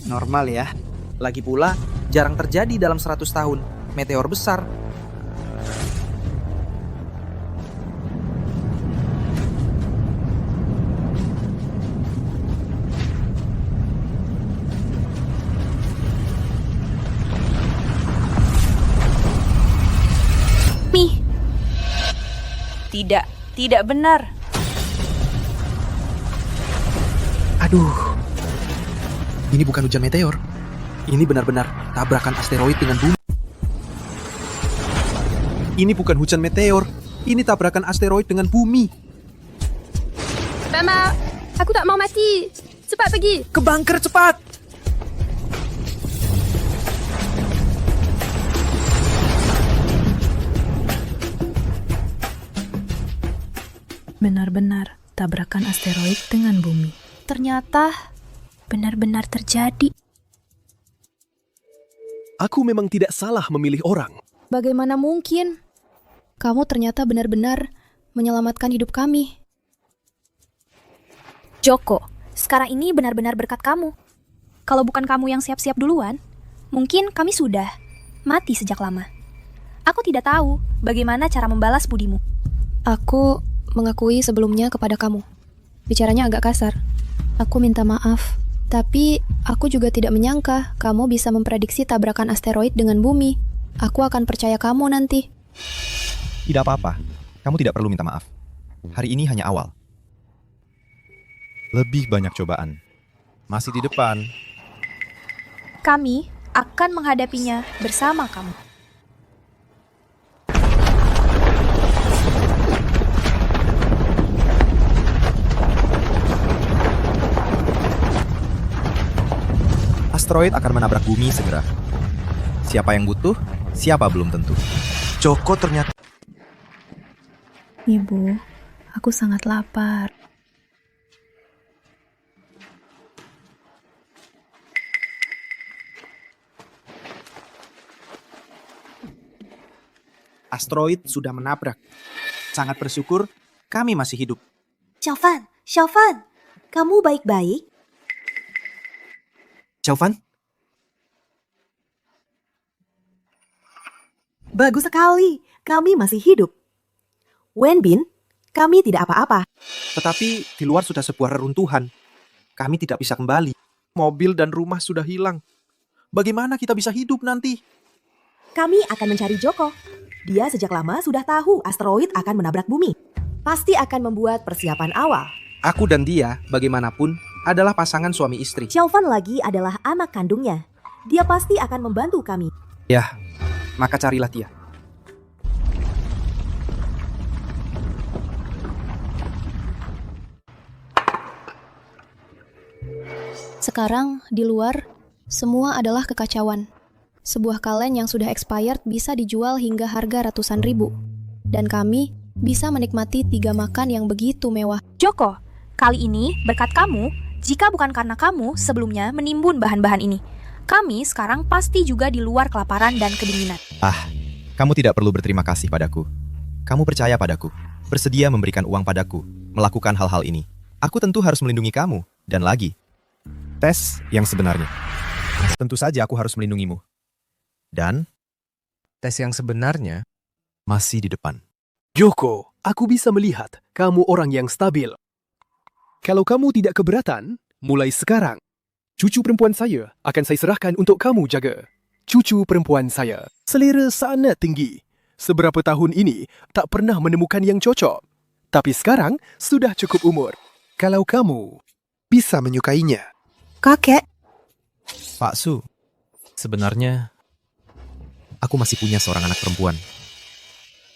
Normal ya. Lagi pula, jarang terjadi dalam 100 tahun. Meteor besar. Tidak benar. Aduh. Ini bukan hujan meteor. Ini benar-benar tabrakan asteroid dengan bumi. Ini bukan hujan meteor. Ini tabrakan asteroid dengan bumi. Mama, aku tak mau mati. Cepat pergi. Ke bunker cepat. Benar-benar tabrakan asteroid dengan bumi. Ternyata benar-benar terjadi. Aku memang tidak salah memilih orang. Bagaimana mungkin? Kamu ternyata benar-benar menyelamatkan hidup kami. Joko, sekarang ini benar-benar berkat kamu. Kalau bukan kamu yang siap-siap duluan, mungkin kami sudah mati sejak lama. Aku tidak tahu bagaimana cara membalas budimu. Aku mengakui sebelumnya kepada kamu. Bicaranya agak kasar. Aku minta maaf. Tapi aku juga tidak menyangka kamu bisa memprediksi tabrakan asteroid dengan bumi. Aku akan percaya kamu nanti. Tidak apa-apa. Kamu tidak perlu minta maaf. Hari ini hanya awal. Lebih banyak cobaan. Masih di depan. Kami akan menghadapinya bersama kamu. Asteroid akan menabrak bumi segera. Siapa yang butuh, siapa belum tentu. Joko ternyata... Ibu, aku sangat lapar. Asteroid sudah menabrak. Sangat bersyukur kami masih hidup. Xiaofan, kamu baik-baik? Xiaofan? Bagus sekali, kami masih hidup. Wenbin, kami tidak apa-apa. Tetapi di luar sudah sebuah reruntuhan. Kami tidak bisa kembali. Mobil dan rumah sudah hilang. Bagaimana kita bisa hidup nanti? Kami akan mencari Joko. Dia sejak lama sudah tahu asteroid akan menabrak bumi. Pasti akan membuat persiapan awal. Aku dan dia, bagaimanapun, adalah pasangan suami istri. Xiaofan lagi adalah anak kandungnya. Dia pasti akan membantu kami. Ya, maka carilah dia. Sekarang, di luar, semua adalah kekacauan. Sebuah kaleng yang sudah expired bisa dijual hingga harga ratusan ribu. Dan kami bisa menikmati 3 makan yang begitu mewah. Joko, kali ini berkat kamu, jika bukan karena kamu sebelumnya menimbun bahan-bahan ini, kami sekarang pasti juga di luar kelaparan dan kedinginan. Kamu tidak perlu berterima kasih padaku. Kamu percaya padaku, bersedia memberikan uang padaku, melakukan hal-hal ini. Aku tentu harus melindungi kamu, dan lagi. Tes yang sebenarnya. Tentu saja aku harus melindungimu. Dan tes yang sebenarnya masih di depan. Joko, aku bisa melihat kamu orang yang stabil. Kalau kamu tidak keberatan, mulai sekarang, cucu perempuan saya akan saya serahkan untuk kamu jaga. Cucu perempuan saya, selera sangat tinggi. Seberapa tahun ini tak pernah menemukan yang cocok. Tapi sekarang sudah cukup umur. Kalau kamu bisa menyukainya. Kakek. Pak Su, sebenarnya aku masih punya seorang anak perempuan.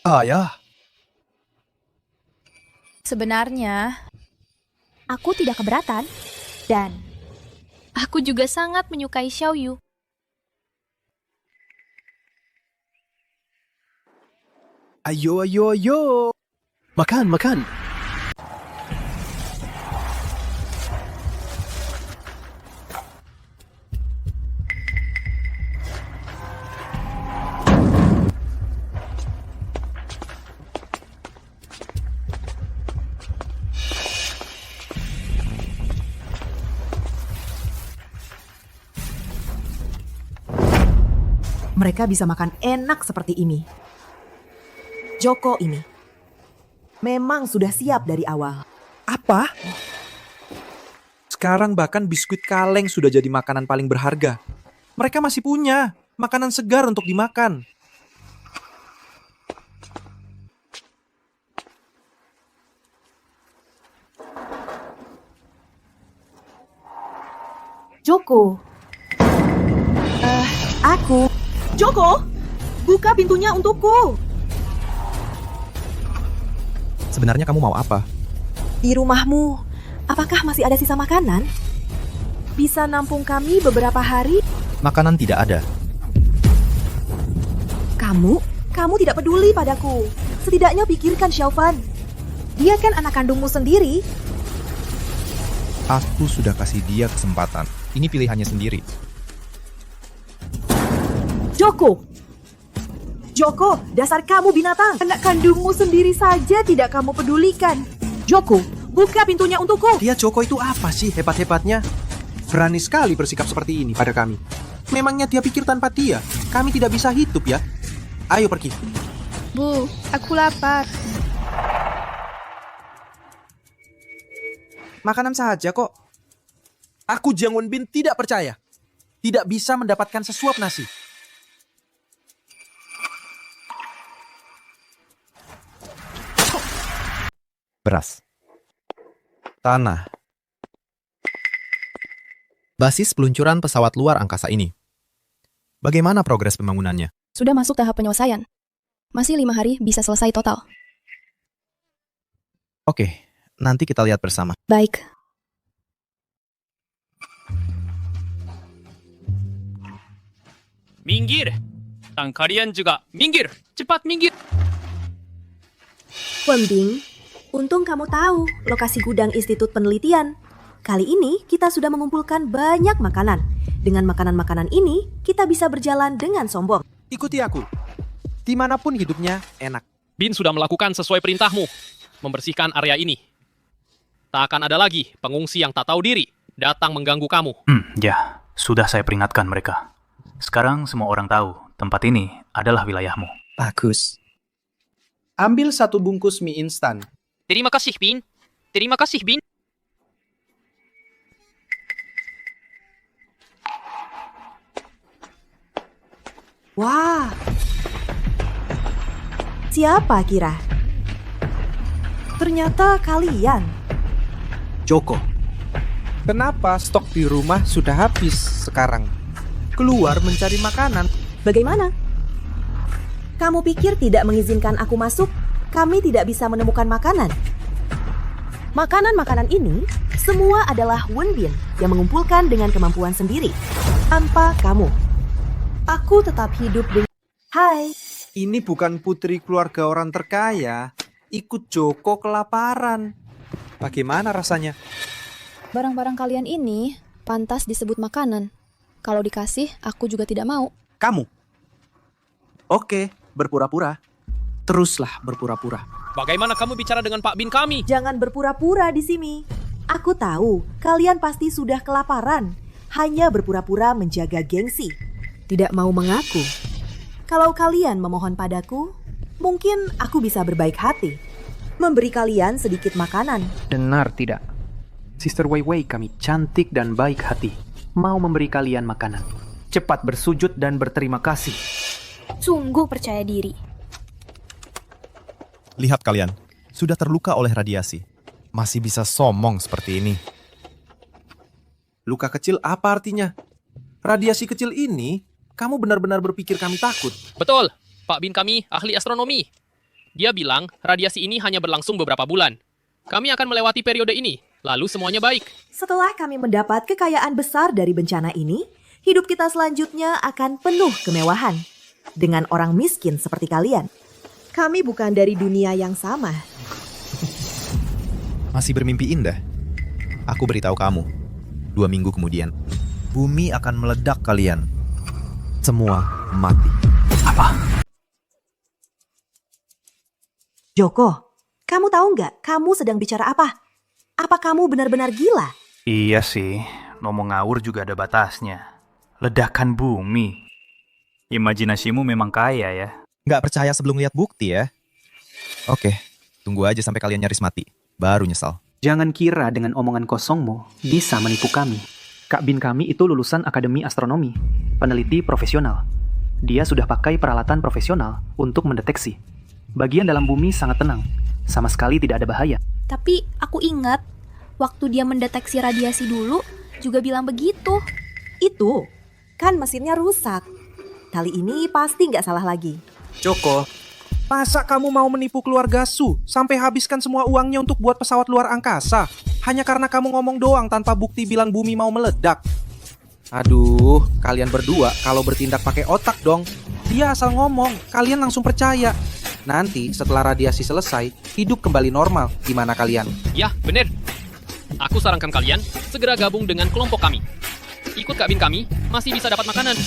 Ayah. Sebenarnya, aku tidak keberatan. Dan aku juga sangat menyukai Xiaoyu. Ayo. Makan. Mereka bisa makan enak seperti ini. Joko ini memang sudah siap dari awal. Apa? Sekarang bahkan biskuit kaleng sudah jadi makanan paling berharga. Mereka masih punya makanan segar untuk dimakan. Joko. Aku. Joko, buka pintunya untukku. Sebenarnya kamu mau apa? Di rumahmu, apakah masih ada sisa makanan? Bisa nampung kami beberapa hari? Makanan tidak ada. Kamu tidak peduli padaku. Setidaknya pikirkan Xiaofan. Dia kan anak kandungmu sendiri. Aku sudah kasih dia kesempatan. Ini pilihannya sendiri. Joko, dasar kamu binatang. Anak kandungmu sendiri saja tidak kamu pedulikan. Joko, buka pintunya untukku. Dia Joko itu apa sih hebat-hebatnya? Berani sekali bersikap seperti ini pada kami. Memangnya dia pikir tanpa dia, kami tidak bisa hidup ya? Ayo pergi. Bu, aku lapar. Makanan saja kok. Aku Jiang Wenbin tidak percaya. Tidak bisa mendapatkan sesuap nasi. Beras. Tanah. Basis peluncuran pesawat luar angkasa ini. Bagaimana progres pembangunannya? Sudah masuk tahap penyelesaian. Masih 5 hari bisa selesai total. Oke, nanti kita lihat bersama. Baik. Minggir! Dan kalian juga minggir! Cepat minggir! Wenbin, untung kamu tahu lokasi gudang Institut Penelitian. Kali ini kita sudah mengumpulkan banyak makanan. Dengan makanan-makanan ini, kita bisa berjalan dengan sombong. Ikuti aku. Dimanapun hidupnya enak. Bin sudah melakukan sesuai perintahmu. Membersihkan area ini. Tak akan ada lagi pengungsi yang tak tahu diri datang mengganggu kamu. Ya, sudah saya peringatkan mereka. Sekarang semua orang tahu tempat ini adalah wilayahmu. Bagus. Ambil 1 bungkus mie instan. Terima kasih, Bin. Terima kasih, Bin. Wah. Siapa kira? Ternyata kalian. Joko, kenapa stok di rumah sudah habis sekarang? Keluar mencari makanan. Bagaimana? Kamu pikir tidak mengizinkan aku masuk, kami tidak bisa menemukan makanan? Makanan-makanan ini semua adalah Wenbin yang mengumpulkan dengan kemampuan sendiri. Tanpa kamu, aku tetap hidup dengan... Hai. Ini bukan putri keluarga orang terkaya. Ikut Joko kelaparan. Bagaimana rasanya? Barang-barang kalian ini pantas disebut makanan. Kalau dikasih, aku juga tidak mau. Kamu? Oke, berpura-pura. Teruslah berpura-pura. Bagaimana kamu bicara dengan Pak Bin kami? Jangan berpura-pura di sini. Aku tahu kalian pasti sudah kelaparan. Hanya berpura-pura menjaga gengsi. Tidak mau mengaku. Kalau kalian memohon padaku, mungkin aku bisa berbaik hati. Memberi kalian sedikit makanan. Benar tidak? Sister Wei Wei kami cantik dan baik hati. Mau memberi kalian makanan. Cepat bersujud dan berterima kasih. Sungguh percaya diri. Lihat kalian, sudah terluka oleh radiasi. Masih bisa somong seperti ini. Luka kecil apa artinya? Radiasi kecil ini, kamu benar-benar berpikir kami takut? Betul, Pak Bin kami ahli astronomi. Dia bilang radiasi ini hanya berlangsung beberapa bulan. Kami akan melewati periode ini, lalu semuanya baik. Setelah kami mendapat kekayaan besar dari bencana ini, hidup kita selanjutnya akan penuh kemewahan. Dengan orang miskin seperti kalian. Kami bukan dari dunia yang sama. Masih bermimpi indah? Aku beritahu kamu, 2 minggu kemudian, bumi akan meledak kalian. Semua mati. Apa? Joko, kamu tahu nggak kamu sedang bicara apa? Apa kamu benar-benar gila? Iya sih, ngomong ngawur juga ada batasnya. Ledakan bumi. Imajinasimu memang kaya ya. Nggak percaya sebelum lihat bukti ya? Oke, tunggu aja sampai kalian nyaris mati. Baru nyesal. Jangan kira dengan omongan kosongmu bisa menipu kami. Kak Bin kami itu lulusan Akademi Astronomi, peneliti profesional. Dia sudah pakai peralatan profesional untuk mendeteksi. Bagian dalam bumi sangat tenang, sama sekali tidak ada bahaya. Tapi aku ingat, waktu dia mendeteksi radiasi dulu, juga bilang begitu. Itu, kan mesinnya rusak. Kali ini pasti nggak salah lagi. Joko, masa kamu mau menipu keluarga Su sampai habiskan semua uangnya untuk buat pesawat luar angkasa? Hanya karena kamu ngomong doang tanpa bukti bilang bumi mau meledak. Aduh, kalian berdua kalau bertindak pakai otak dong. Dia asal ngomong, kalian langsung percaya. Nanti setelah radiasi selesai, hidup kembali normal. Gimana kalian? Ya, benar. Aku sarankan kalian segera gabung dengan kelompok kami. Ikut Kak Bin kami, masih bisa dapat makanan.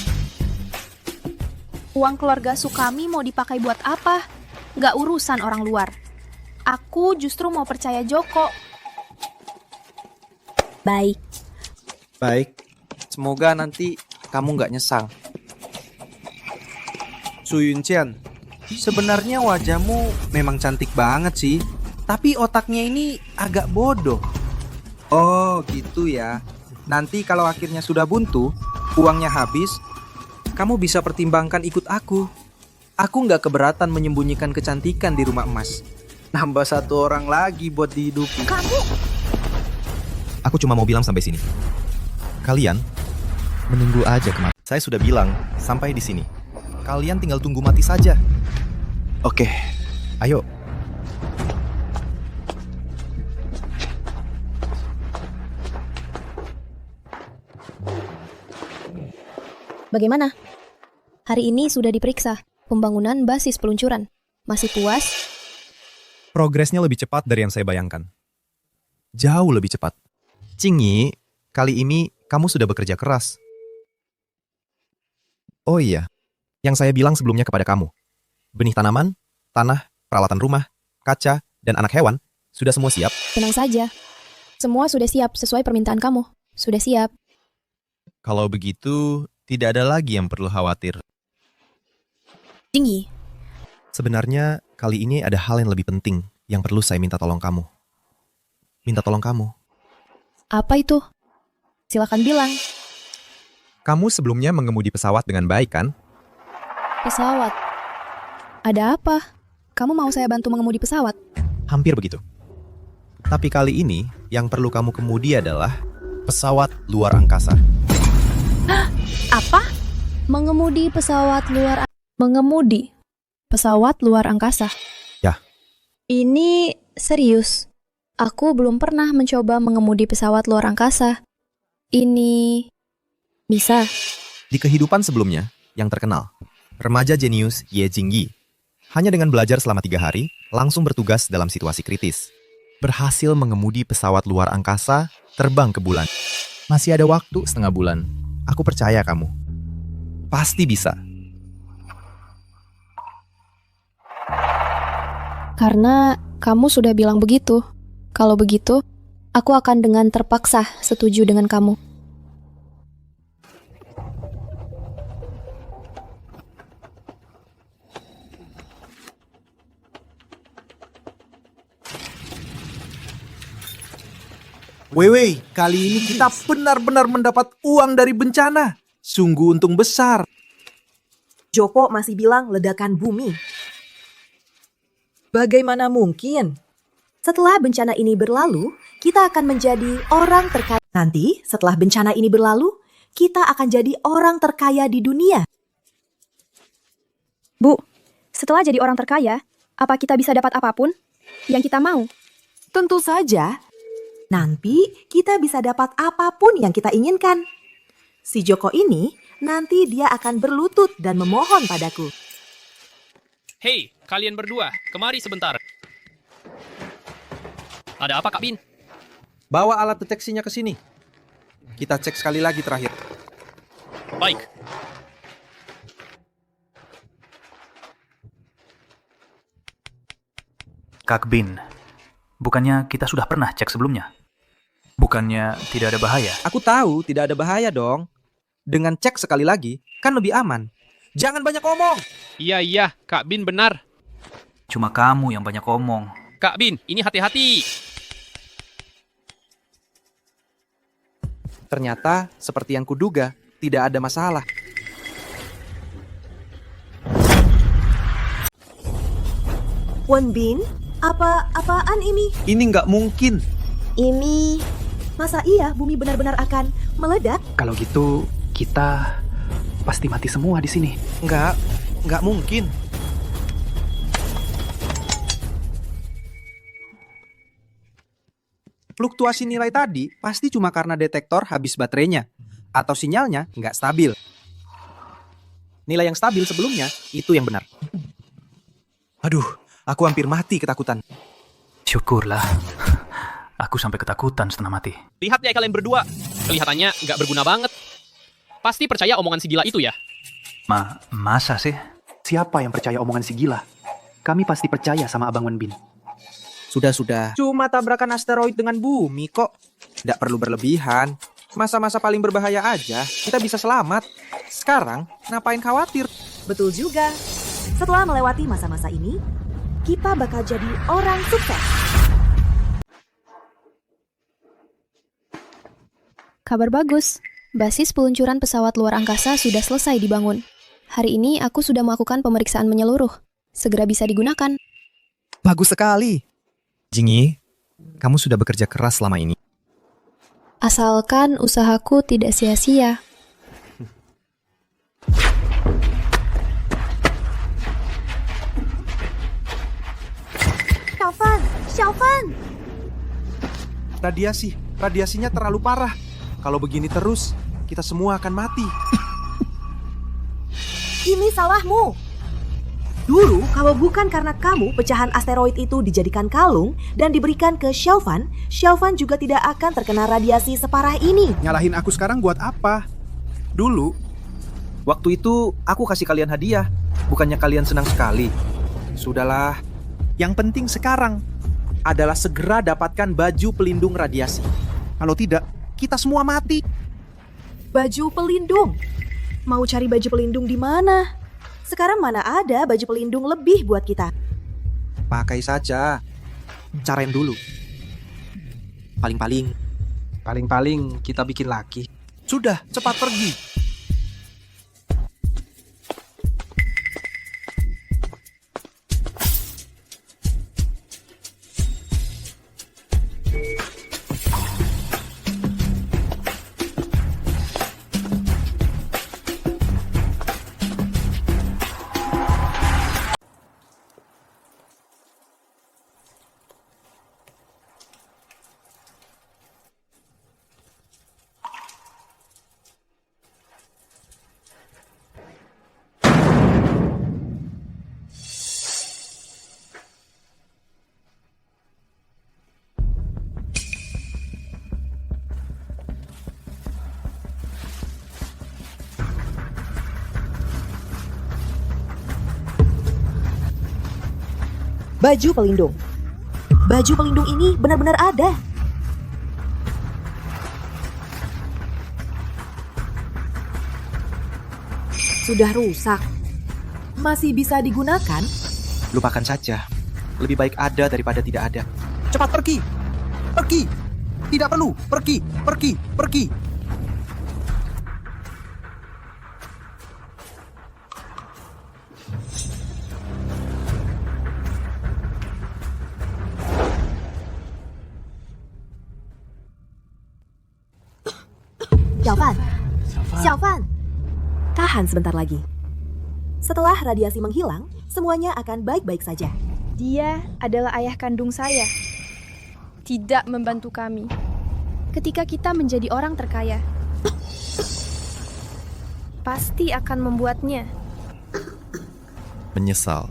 Uang keluarga Sukami mau dipakai buat apa? Nggak urusan orang luar. Aku justru mau percaya Joko. Baik. Baik, semoga nanti kamu nggak nyesal. Su Yuncian, sebenarnya wajahmu memang cantik banget sih. Tapi otaknya ini agak bodoh. Oh gitu ya. Nanti kalau akhirnya sudah buntu, uangnya habis, kamu bisa pertimbangkan ikut aku. Aku nggak keberatan menyembunyikan kecantikan di rumah emas. Nambah 1 orang lagi buat dihidupi. Kamu... Aku cuma mau bilang sampai sini. Kalian menunggu aja kematian. Saya sudah bilang sampai di sini. Kalian tinggal tunggu mati saja. Oke, ayo. Bagaimana? Hari ini sudah diperiksa pembangunan basis peluncuran. Masih puas? Progresnya lebih cepat dari yang saya bayangkan. Jauh lebih cepat. Cingyi, kali ini kamu sudah bekerja keras. Oh iya, yang saya bilang sebelumnya kepada kamu. Benih tanaman, tanah, peralatan rumah, kaca, dan anak hewan sudah semua siap. Tenang saja. Semua sudah siap sesuai permintaan kamu. Sudah siap. Kalau begitu, tidak ada lagi yang perlu khawatir. Jingyi, Sebenarnya, kali ini ada hal yang lebih penting yang perlu saya minta tolong kamu. Minta tolong kamu. apa itu? Silakan bilang. Kamu sebelumnya mengemudi pesawat dengan baik, kan? Pesawat. Ada apa? Kamu mau saya bantu mengemudi pesawat? Hampir begitu. Tapi kali ini, yang perlu kamu kemudi adalah pesawat luar angkasa. Apa? Mengemudi pesawat luar angkasa. Ya. Ini serius. Aku belum pernah mencoba mengemudi pesawat luar angkasa. Ini bisa. Di kehidupan sebelumnya, yang terkenal, remaja jenius Ye Jingyi, hanya dengan belajar selama 3 hari, langsung bertugas dalam situasi kritis. Berhasil mengemudi pesawat luar angkasa, terbang ke bulan. Masih ada waktu setengah bulan. Aku percaya kamu. Pasti bisa. Karena kamu sudah bilang begitu. Kalau begitu, aku akan dengan terpaksa setuju dengan kamu. Wewe, kali ini kita benar-benar mendapat uang dari bencana. Sungguh untung besar. Joko masih bilang ledakan bumi. Bagaimana mungkin? Setelah bencana ini berlalu, kita akan menjadi orang terkaya. Nanti, setelah bencana ini berlalu, kita akan jadi orang terkaya di dunia. Bu, setelah jadi orang terkaya, apa kita bisa dapat apapun yang kita mau? Tentu saja. Nanti kita bisa dapat apapun yang kita inginkan. Si Joko ini, nanti dia akan berlutut dan memohon padaku. Hei, kalian berdua, kemari sebentar. Ada apa, Kak Bin? Bawa alat deteksinya ke sini. Kita cek sekali lagi terakhir. Baik. Kak Bin, bukannya kita sudah pernah cek sebelumnya? Bukannya tidak ada bahaya? Aku tahu tidak ada bahaya dong. Dengan cek sekali lagi, kan lebih aman. Jangan banyak omong. Iya, Kak Bin benar. Cuma kamu yang banyak omong. Kak Bin, ini hati-hati. Ternyata, seperti yang kuduga, tidak ada masalah. Wen Bin, apaan ini? Ini nggak mungkin. Ini, masa iya bumi benar-benar akan meledak? Kalau gitu, kita pasti mati semua di sini. Nggak mungkin. Fluktuasi nilai tadi pasti cuma karena detektor habis baterainya atau sinyalnya nggak stabil. Nilai yang stabil sebelumnya itu yang benar. Aduh, aku hampir mati ketakutan. Syukurlah. Aku sampai ketakutan setengah mati. Lihat ya kalian berdua. Kelihatannya nggak berguna banget. Pasti percaya omongan si gila itu ya? Masa sih? Siapa yang percaya omongan si gila? Kami pasti percaya sama Abang Wen Bin. Sudah. Cuma tabrakan asteroid dengan bumi kok. Nggak perlu berlebihan. Masa-masa paling berbahaya aja, kita bisa selamat. Sekarang, ngapain khawatir? Betul juga. Setelah melewati masa-masa ini, kita bakal jadi orang sukses. Kabar bagus. Basis peluncuran pesawat luar angkasa sudah selesai dibangun. Hari ini aku sudah melakukan pemeriksaan menyeluruh. Segera bisa digunakan. Bagus sekali. Jingyi, kamu sudah bekerja keras selama ini. Asalkan usahaku tidak sia-sia. Xiaofan! Radiasinya terlalu parah. Kalau begini terus, kita semua akan mati. Ini salahmu. Dulu, kalau bukan karena kamu, pecahan asteroid itu dijadikan kalung dan diberikan ke Xiaofan, Xiaofan juga tidak akan terkena radiasi separah ini. Nyalahin aku sekarang buat apa? Dulu, waktu itu aku kasih kalian hadiah. Bukannya kalian senang sekali? Sudahlah, yang penting sekarang. adalah segera dapatkan baju pelindung radiasi. Kalau tidak, kita semua mati. Baju pelindung? Mau cari baju pelindung di mana? Sekarang mana ada baju pelindung lebih buat kita? Pakai saja. Carain dulu. Paling-paling kita bikin lagi. Sudah, cepat pergi. Baju pelindung. Baju pelindung ini benar-benar ada. Sudah rusak. Masih bisa digunakan? Lupakan saja. Lebih baik ada daripada tidak ada. Cepat pergi. Pergi. Tidak perlu. Pergi. Xiaofan. Tahan sebentar lagi. Setelah radiasi menghilang, semuanya akan baik-baik saja. Dia adalah ayah kandung saya. Tidak membantu kami. Ketika kita menjadi orang terkaya, pasti akan membuatnya Menyesal.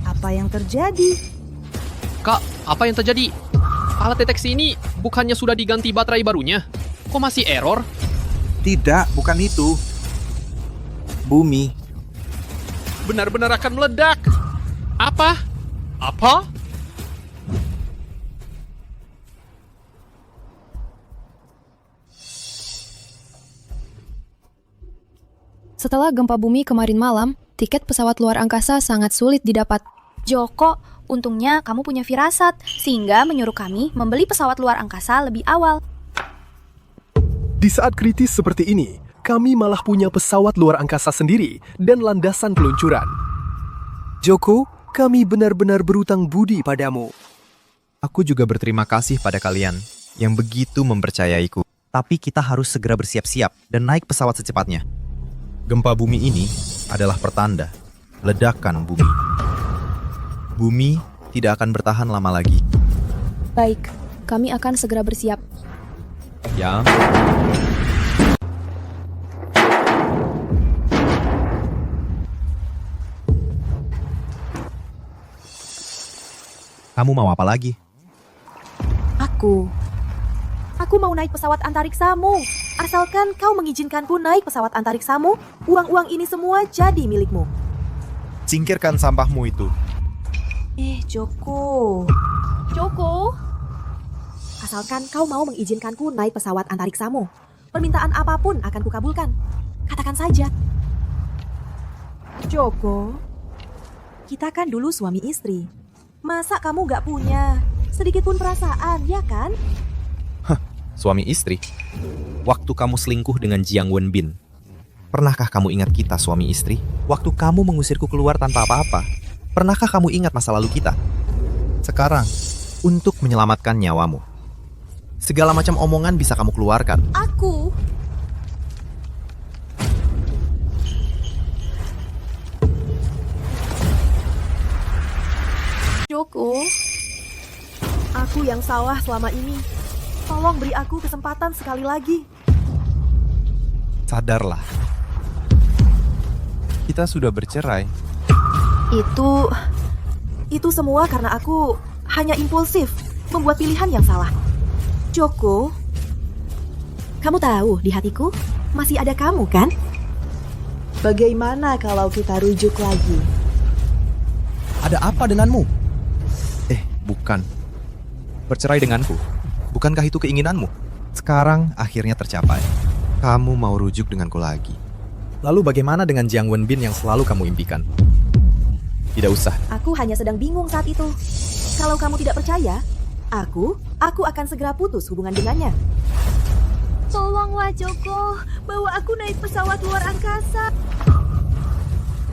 Apa yang terjadi? Kak, apa yang terjadi? Alat deteksi ini bukannya sudah diganti baterai barunya? Kok masih error? Tidak, bukan itu. Bumi. Benar-benar akan meledak. Apa? Setelah gempa bumi kemarin malam, tiket pesawat luar angkasa sangat sulit didapat. Joko, untungnya kamu punya firasat, sehingga menyuruh kami membeli pesawat luar angkasa lebih awal. Di saat kritis seperti ini, kami malah punya pesawat luar angkasa sendiri dan landasan peluncuran. Joko, kami benar-benar berutang budi padamu. Aku juga berterima kasih pada kalian yang begitu mempercayaiku. Tapi kita harus segera bersiap-siap dan naik pesawat secepatnya. Gempa bumi ini adalah pertanda ledakan bumi. Bumi tidak akan bertahan lama lagi. Baik, kami akan segera bersiap. Ya. Kamu mau apa lagi? Aku mau naik pesawat antariksamu. Asalkan kau mengizinkanku naik pesawat antariksamu, uang-uang ini semua jadi milikmu. Singkirkan sampahmu itu. Joko. Asalkan kau mau mengizinkanku naik pesawat antariksamu, permintaan apapun akan kukabulkan. Katakan saja. Joko, kita kan dulu suami istri. Masa kamu gak punya sedikit pun perasaan, ya kan? Suami istri? Waktu kamu selingkuh dengan Jiang Wenbin, pernahkah kamu ingat kita suami istri? Waktu kamu mengusirku keluar tanpa apa-apa, pernahkah kamu ingat masa lalu kita? Sekarang, untuk menyelamatkan nyawamu, segala macam omongan bisa kamu keluarkan. Joko, aku yang salah selama ini. Tolong beri aku kesempatan sekali lagi. Sadarlah. Kita sudah bercerai. Itu semua karena aku hanya impulsif, membuat pilihan yang salah. Joko, kamu tahu di hatiku masih ada kamu kan? Bagaimana kalau kita rujuk lagi? Ada apa denganmu? Bukan. Bercerai denganku. Bukankah itu keinginanmu? Sekarang akhirnya tercapai. Kamu mau rujuk denganku lagi. Lalu bagaimana dengan Jiang Wenbin yang selalu kamu impikan? Tidak usah. Aku hanya sedang bingung saat itu. Kalau kamu tidak percaya, aku akan segera putus hubungan dengannya. Tolonglah Joko, bawa aku naik pesawat luar angkasa.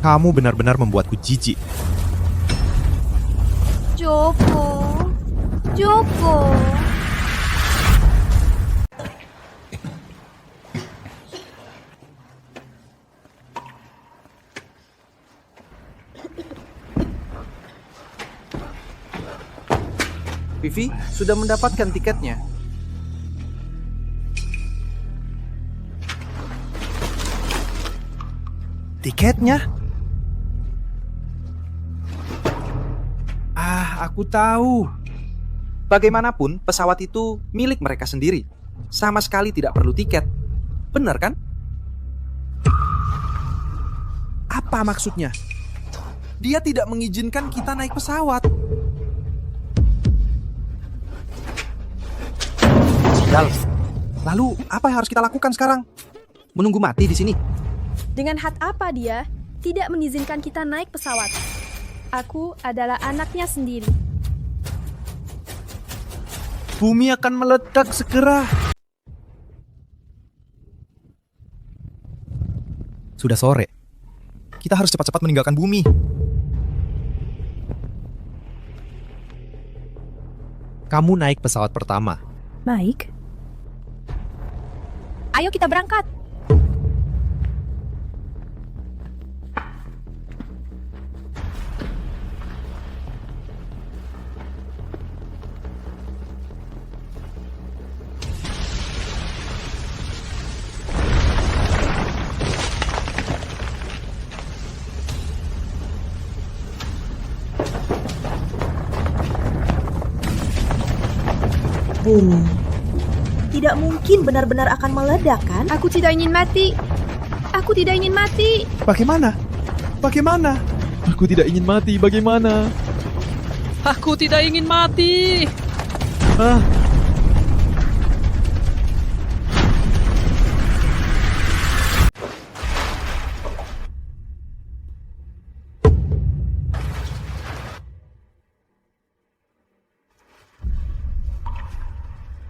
Kamu benar-benar membuatku jijik. Joko. Vivi sudah mendapatkan tiketnya. Tiketnya? Aku tahu. Bagaimanapun, pesawat itu milik mereka sendiri. Sama sekali tidak perlu tiket. Benar kan? Apa maksudnya? Dia tidak mengizinkan kita naik pesawat. Sial. Lalu, apa yang harus kita lakukan sekarang? Menunggu mati di sini? Dengan hak apa dia tidak mengizinkan kita naik pesawat? Aku adalah anaknya sendiri. Bumi akan meledak segera. Sudah sore. Kita harus cepat-cepat meninggalkan bumi. Kamu naik pesawat pertama. Baik. Ayo kita berangkat. Bumi tidak mungkin benar-benar akan meledak, kan? Aku tidak ingin mati. Aku tidak ingin mati. Bagaimana? Bagaimana? Aku tidak ingin mati, bagaimana? Aku tidak ingin mati.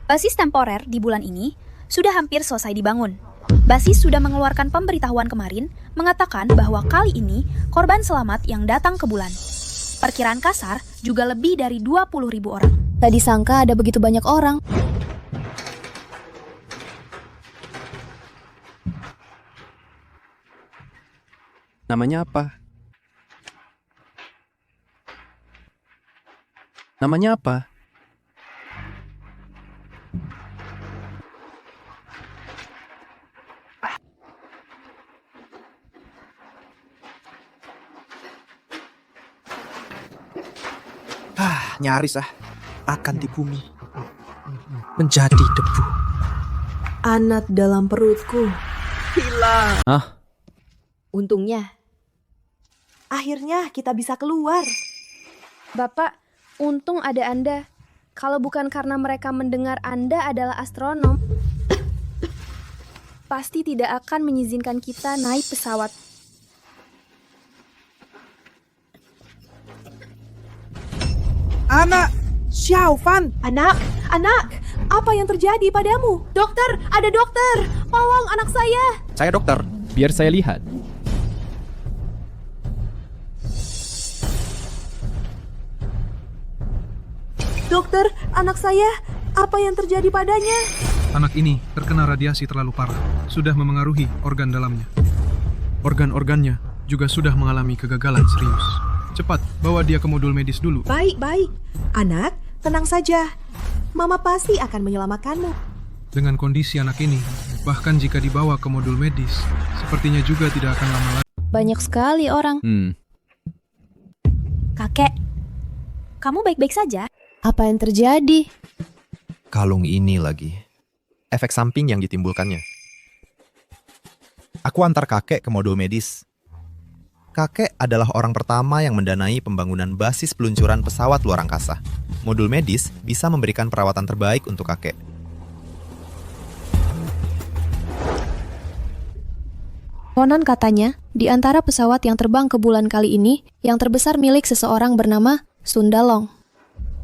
Basis temporer di bulan ini sudah hampir selesai dibangun. Basis sudah mengeluarkan pemberitahuan kemarin mengatakan bahwa kali ini korban selamat yang datang ke bulan. Perkiraan kasar juga lebih dari 20.000 orang. Tak disangka ada begitu banyak orang. Namanya apa? Namanya apa? Nyaris akan di bumi. Menjadi debu. Anak dalam perutku hilang. Untungnya. Akhirnya kita bisa keluar. Bapak, untung ada Anda. Kalau bukan karena mereka mendengar Anda adalah astronom, pasti tidak akan mengizinkan kita naik pesawat. Anak, Xiao Fan. Anak, apa yang terjadi padamu? Dokter, ada dokter. Tolong anak saya. Saya dokter. Biar saya lihat. Dokter, anak saya, apa yang terjadi padanya? Anak ini terkena radiasi terlalu parah. Sudah memengaruhi organ dalamnya. Organ-organnya juga sudah mengalami kegagalan serius. Cepat, bawa dia ke modul medis dulu. Baik. Anak, tenang saja. Mama pasti akan menyelamatkanmu. Dengan kondisi anak ini, bahkan jika dibawa ke modul medis, sepertinya juga tidak akan lama lagi. Banyak sekali orang. Kakek, kamu baik-baik saja? Apa yang terjadi? Kalung ini lagi. Efek samping yang ditimbulkannya. Aku antar kakek ke modul medis. Kakek adalah orang pertama yang mendanai pembangunan basis peluncuran pesawat luar angkasa. Modul medis bisa memberikan perawatan terbaik untuk kakek. Konon katanya, di antara pesawat yang terbang ke bulan kali ini, yang terbesar milik seseorang bernama Sundalong.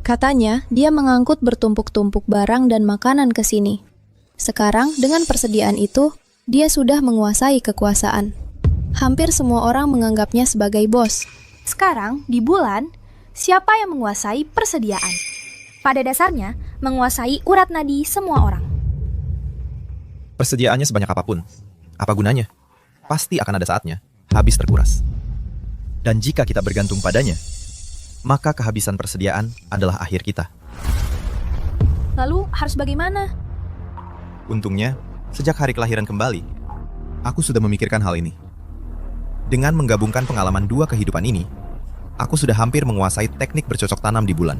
Katanya, dia mengangkut bertumpuk-tumpuk barang dan makanan ke sini. Sekarang, dengan persediaan itu, dia sudah menguasai kekuasaan. Hampir semua orang menganggapnya sebagai bos. Sekarang, di bulan, siapa yang menguasai persediaan? Pada dasarnya, menguasai urat nadi semua orang. Persediaannya sebanyak apapun, apa gunanya? Pasti akan ada saatnya habis terkuras. Dan jika kita bergantung padanya, maka kehabisan persediaan adalah akhir kita. Lalu, harus bagaimana? Untungnya, sejak hari kelahiran kembali, aku sudah memikirkan hal ini. Dengan menggabungkan pengalaman dua kehidupan ini, aku sudah hampir menguasai teknik bercocok tanam di bulan.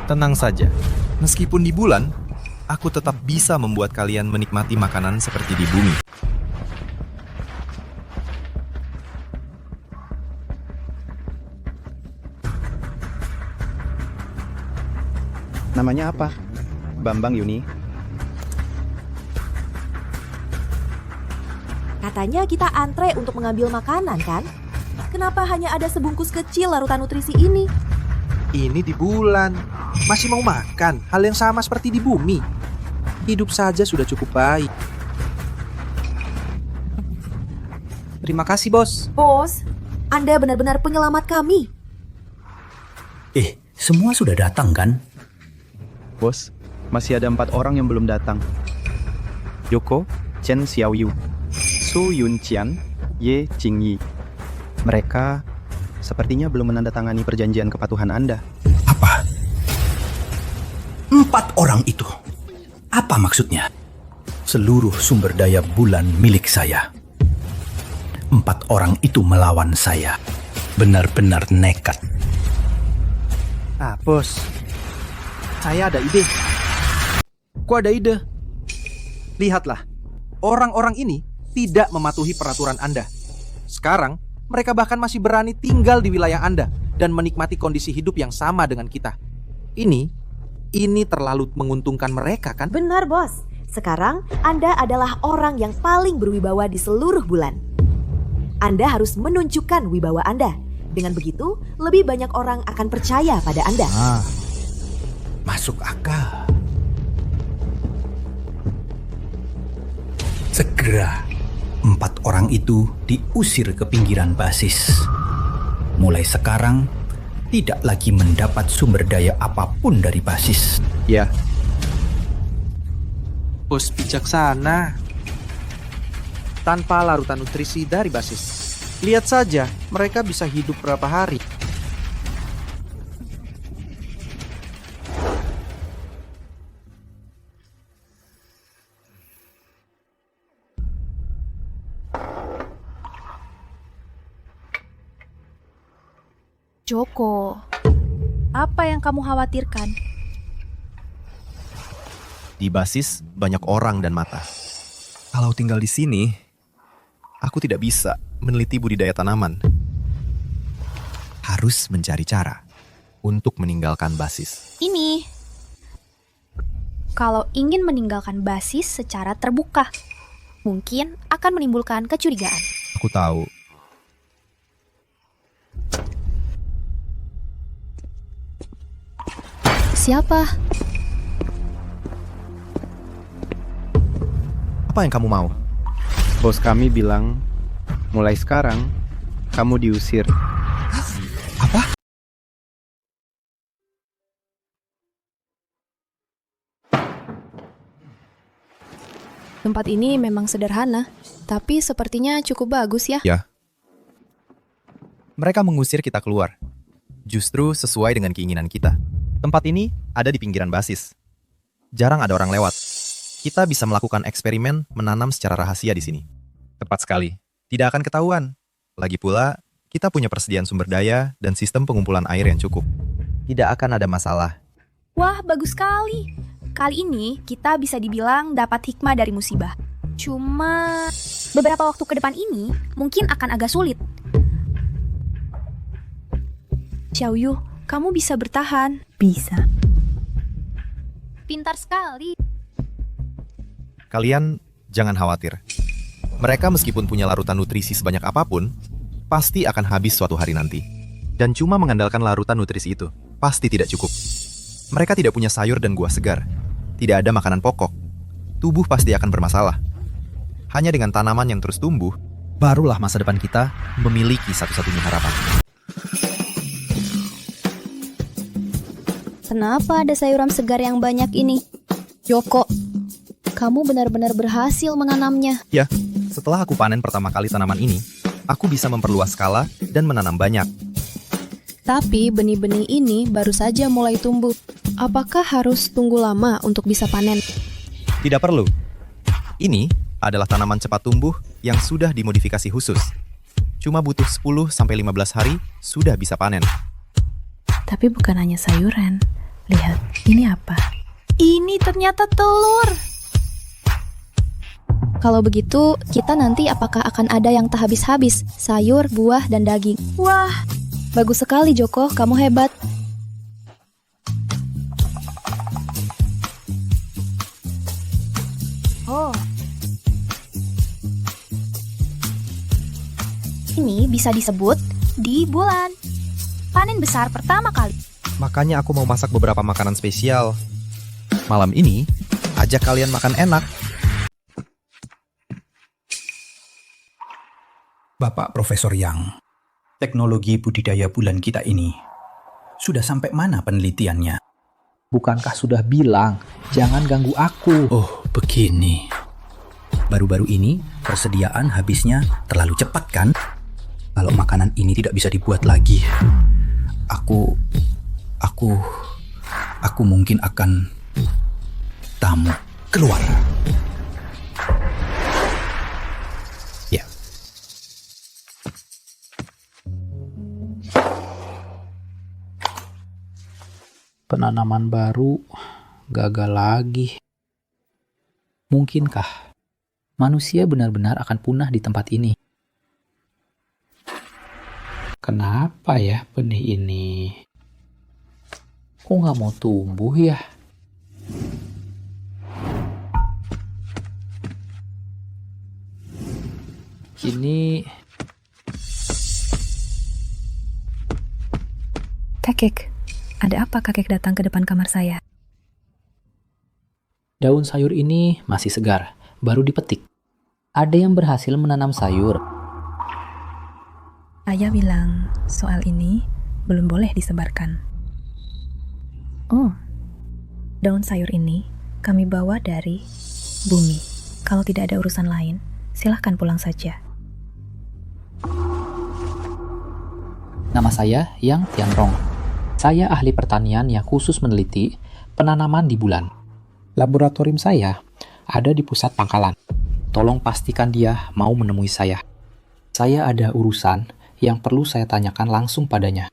Tenang saja, meskipun di bulan, aku tetap bisa membuat kalian menikmati makanan seperti di bumi. Namanya apa? Bambang Yuni. Katanya kita antre untuk mengambil makanan, kan? Kenapa hanya ada sebungkus kecil larutan nutrisi ini? Ini di bulan. Masih mau makan? Hal yang sama seperti di bumi. Hidup saja sudah cukup baik. Terima kasih, Bos. Bos, Anda benar-benar penyelamat kami. Semua sudah datang kan? Bos, masih ada 4 orang yang belum datang. Yoko, Chen Xiaoyu, Su Yunqian, Ye Jingyi. Mereka sepertinya belum menandatangani perjanjian kepatuhan Anda. 4 orang itu. Apa maksudnya? Seluruh sumber daya bulan milik saya. 4 orang itu melawan saya. Benar-benar nekat. Bos. Saya ada ide. Kok ada ide? Lihatlah, orang-orang ini tidak mematuhi peraturan Anda. Sekarang, mereka bahkan masih berani tinggal di wilayah Anda dan menikmati kondisi hidup yang sama dengan kita. Ini terlalu menguntungkan mereka, kan? Benar, Bos. Sekarang, Anda adalah orang yang paling berwibawa di seluruh bulan. Anda harus menunjukkan wibawa Anda. Dengan begitu, lebih banyak orang akan percaya pada Anda. Masuk akal. Segera 4 orang itu diusir ke pinggiran basis. Mulai sekarang, tidak lagi mendapat sumber daya apapun dari basis. Ya. Bos bijaksana. Tanpa larutan nutrisi dari basis. Lihat saja, mereka bisa hidup berapa hari. Joko, apa yang kamu khawatirkan? Di basis banyak orang dan mata. Kalau tinggal di sini, aku tidak bisa meneliti budidaya tanaman. Harus mencari cara untuk meninggalkan basis. Ini. Kalau ingin meninggalkan basis secara terbuka, mungkin akan menimbulkan kecurigaan. Aku tahu. Siapa? Apa yang kamu mau? Bos kami bilang, mulai sekarang, kamu diusir. Apa? Tempat ini memang sederhana, tapi sepertinya cukup bagus ya. Ya. Mereka mengusir kita keluar. Justru sesuai dengan keinginan kita. Tempat ini ada di pinggiran basis. Jarang ada orang lewat. Kita bisa melakukan eksperimen menanam secara rahasia di sini. Tepat sekali. Tidak akan ketahuan. Lagi pula, kita punya persediaan sumber daya dan sistem pengumpulan air yang cukup. Tidak akan ada masalah. Wah, bagus sekali. Kali ini kita bisa dibilang dapat hikmah dari musibah. Cuma beberapa waktu ke depan ini mungkin akan agak sulit. Xiaoyu, kamu bisa bertahan. Bisa. Pintar sekali. Kalian jangan khawatir. Mereka meskipun punya larutan nutrisi sebanyak apapun, pasti akan habis suatu hari nanti. Dan cuma mengandalkan larutan nutrisi itu, pasti tidak cukup. Mereka tidak punya sayur dan buah segar. Tidak ada makanan pokok. Tubuh pasti akan bermasalah. Hanya dengan tanaman yang terus tumbuh, barulah masa depan kita memiliki satu-satunya harapan. Kenapa ada sayuran segar yang banyak ini? Joko, kamu benar-benar berhasil menanamnya. Ya, setelah aku panen pertama kali tanaman ini, aku bisa memperluas skala dan menanam banyak. Tapi benih-benih ini baru saja mulai tumbuh. Apakah harus tunggu lama untuk bisa panen? Tidak perlu. Ini adalah tanaman cepat tumbuh yang sudah dimodifikasi khusus. Cuma butuh 10-15 hari sudah bisa panen. Tapi bukan hanya sayuran. Lihat, ini apa? Ini ternyata telur. Kalau begitu, kita nanti apakah akan ada yang tak habis-habis? Sayur, buah, dan daging. Wah, bagus sekali Joko, kamu hebat. Oh. Ini bisa disebut di bulan panen besar pertama kali. Makanya aku mau masak beberapa makanan spesial. Malam ini, ajak kalian makan enak. Bapak Profesor Yang, teknologi budidaya bulan kita ini sudah sampai mana penelitiannya? Bukankah sudah bilang, jangan ganggu aku. Oh, begini. Baru-baru ini, persediaan habisnya terlalu cepat kan? Kalau makanan ini tidak bisa dibuat lagi, aku mungkin akan tamu keluar. Ya. Penanaman baru gagal lagi. Mungkinkah manusia benar-benar akan punah di tempat ini? Kenapa ya benih ini? Kok nggak mau tumbuh ya? Ini... Kakek, ada apa kakek datang ke depan kamar saya? Daun sayur ini masih segar, baru dipetik. Ada yang berhasil menanam sayur. Ayah bilang soal ini belum boleh disebarkan. Oh, daun sayur ini kami bawa dari bumi. Kalau tidak ada urusan lain, silahkan pulang saja. Nama saya Yang Tianrong. Saya ahli pertanian yang khusus meneliti penanaman di bulan. Laboratorium saya ada di pusat pangkalan. Tolong pastikan dia mau menemui saya. Saya ada urusan yang perlu saya tanyakan langsung padanya.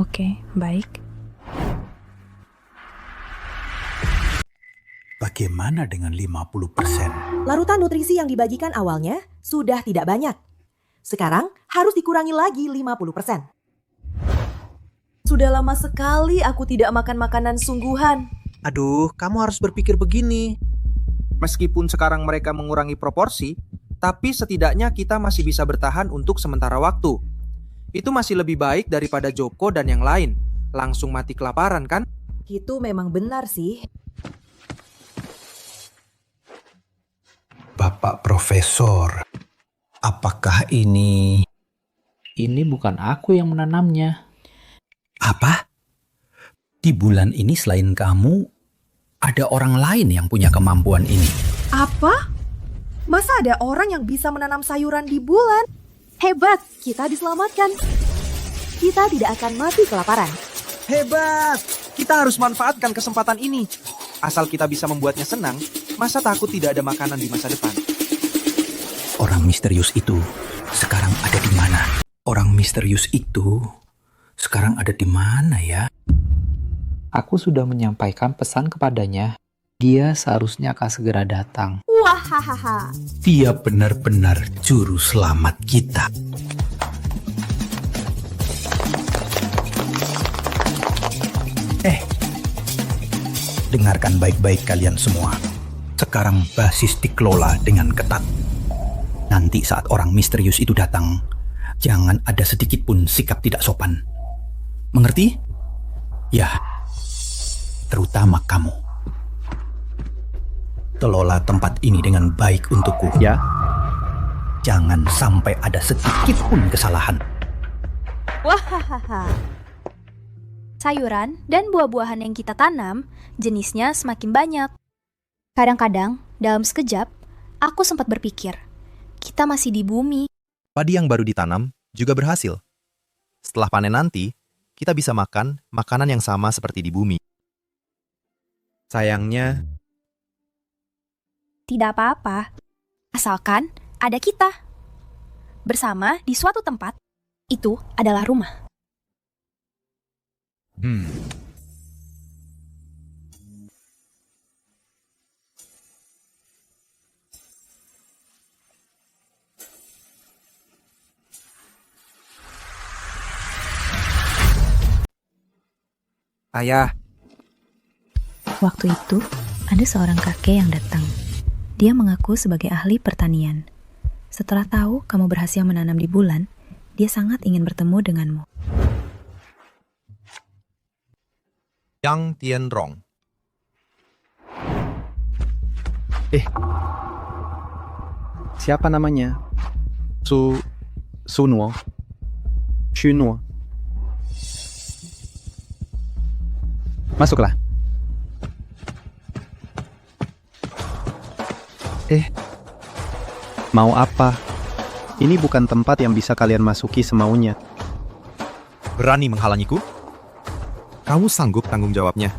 Oke, baik. Bagaimana dengan 50%? Larutan nutrisi yang dibagikan awalnya sudah tidak banyak. Sekarang harus dikurangi lagi 50%. Sudah lama sekali aku tidak makan makanan sungguhan. Aduh, kamu harus berpikir begini. Meskipun sekarang mereka mengurangi proporsi, tapi setidaknya kita masih bisa bertahan untuk sementara waktu. Itu masih lebih baik daripada Joko dan yang lain. Langsung mati kelaparan kan? Itu memang benar sih. Bapak Profesor, apakah ini... Ini bukan aku yang menanamnya. Apa? Di bulan ini selain kamu, ada orang lain yang punya kemampuan ini. Apa? Masa ada orang yang bisa menanam sayuran di bulan? Hebat, kita diselamatkan. Kita tidak akan mati kelaparan. Hebat! Kita harus manfaatkan kesempatan ini. Asal kita bisa membuatnya senang, masa takut tidak ada makanan di masa depan? Orang misterius itu sekarang ada di mana? Orang misterius itu sekarang ada di mana ya? Aku sudah menyampaikan pesan kepadanya. Dia seharusnya akan segera datang. Wahahaha. Dia benar-benar juru selamat kita. Dengarkan baik-baik kalian semua. Sekarang basis dikelola dengan ketat. Nanti saat orang misterius itu datang, jangan ada sedikit pun sikap tidak sopan. Mengerti? Ya, terutama kamu. Kelola tempat ini dengan baik untukku. Ya. Jangan sampai ada sedikit pun kesalahan. Wahahaha. Sayuran dan buah-buahan yang kita tanam, jenisnya semakin banyak. Kadang-kadang, dalam sekejap, aku sempat berpikir, kita masih di bumi. Padi yang baru ditanam juga berhasil. Setelah panen nanti, kita bisa makan makanan yang sama seperti di bumi. Sayangnya, Tidak apa-apa, asalkan ada kita. Bersama di suatu tempat, itu adalah rumah. Ayah, Waktu itu, ada seorang kakek yang datang. Dia mengaku sebagai ahli pertanian. Setelah tahu kamu berhasil menanam di bulan, dia sangat ingin bertemu denganmu. Yang Tianrong. Siapa namanya? Sunuo. Shunuo. Masuklah. Mau apa? Ini bukan tempat yang bisa kalian masuki semaunya. Berani menghalangiku? Kamu sanggup tanggung jawabnya?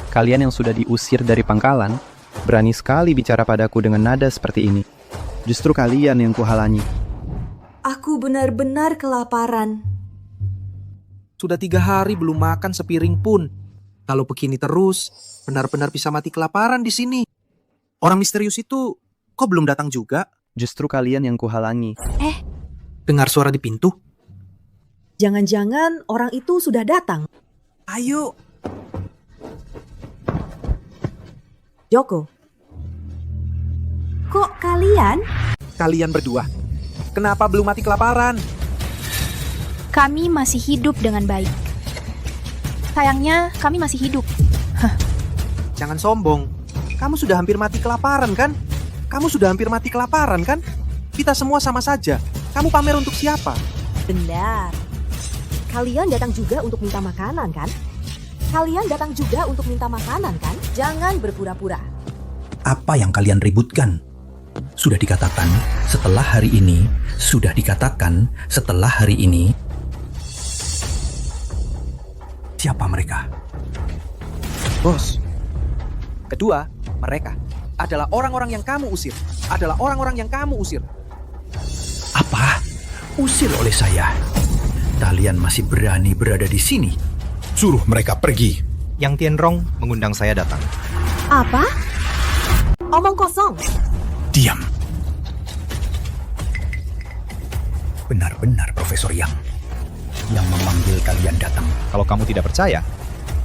Kalian yang sudah diusir dari pangkalan, berani sekali bicara padaku dengan nada seperti ini. Justru kalian yang kuhalangi. Aku benar-benar kelaparan. sudah 3 hari belum makan sepiring pun. Kalau begini terus, benar-benar bisa mati kelaparan di sini. Orang misterius itu kok belum datang juga? Justru kalian yang kuhalangi. Dengar suara di pintu? Jangan-jangan orang itu sudah datang. Ayo. Joko. Kok kalian? Kalian berdua, kenapa belum mati kelaparan? Kami masih hidup dengan baik. Sayangnya, kami masih hidup. Jangan sombong. Kamu sudah hampir mati kelaparan kan? Kamu sudah hampir mati kelaparan kan? Kita semua sama saja. Kamu pamer untuk siapa? Benar. Kalian datang juga untuk minta makanan kan? Kalian datang juga untuk minta makanan kan? Jangan berpura-pura. Apa yang kalian ributkan? Sudah dikatakan setelah hari ini, sudah dikatakan setelah hari ini. Siapa mereka? Bos. Kedua, mereka adalah orang-orang yang kamu usir. Adalah orang-orang yang kamu usir. Apa? Usir oleh saya? Kalian masih berani berada di sini? Suruh mereka pergi. Yang Tianrong mengundang saya datang. Apa? Omong kosong. Diam. Benar-benar Profesor Yang memanggil kalian datang. Kalau kamu tidak percaya,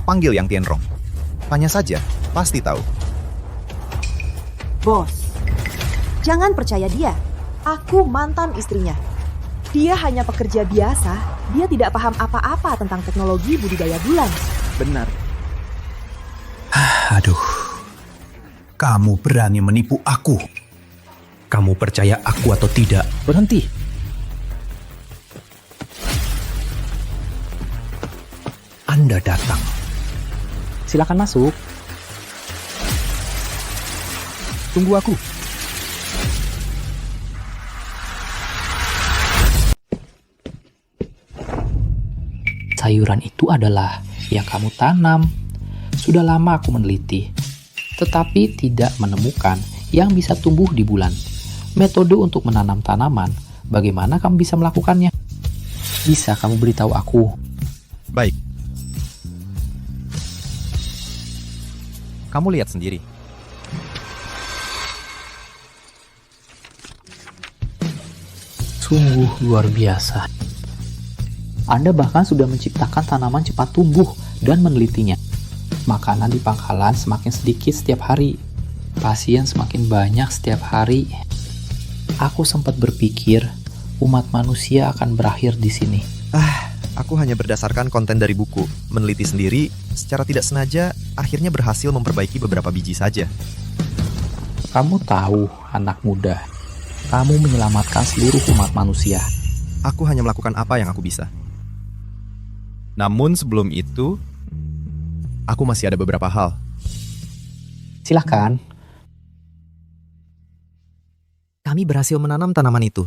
panggil Yang Tianrong. Tanya saja, pasti tahu. Bos, jangan percaya dia. Aku mantan istrinya. Dia hanya pekerja biasa. Dia tidak paham apa-apa tentang teknologi budidaya bulan. Benar. Aduh, kamu berani menipu aku. Kamu percaya aku atau tidak? Berhenti. Anda datang. Silakan masuk. Tunggu aku. Sayuran itu adalah yang kamu tanam. Sudah lama aku meneliti, tetapi tidak menemukan yang bisa tumbuh di bulan. Metode untuk menanam tanaman, bagaimana kamu bisa melakukannya? Bisa kamu beritahu aku? Baik. Kamu lihat sendiri. Sungguh luar biasa. Anda bahkan sudah menciptakan tanaman cepat tumbuh dan menelitinya. Makanan di pangkalan semakin sedikit setiap hari. Pasien semakin banyak setiap hari. Aku sempat berpikir umat manusia akan berakhir di sini. Aku hanya berdasarkan konten dari buku, meneliti sendiri, secara tidak sengaja, akhirnya berhasil memperbaiki beberapa biji saja. Kamu tahu, anak muda, kamu menyelamatkan seluruh umat manusia. Aku hanya melakukan apa yang aku bisa. Namun sebelum itu, aku masih ada beberapa hal. Silahkan. Kami berhasil menanam tanaman itu.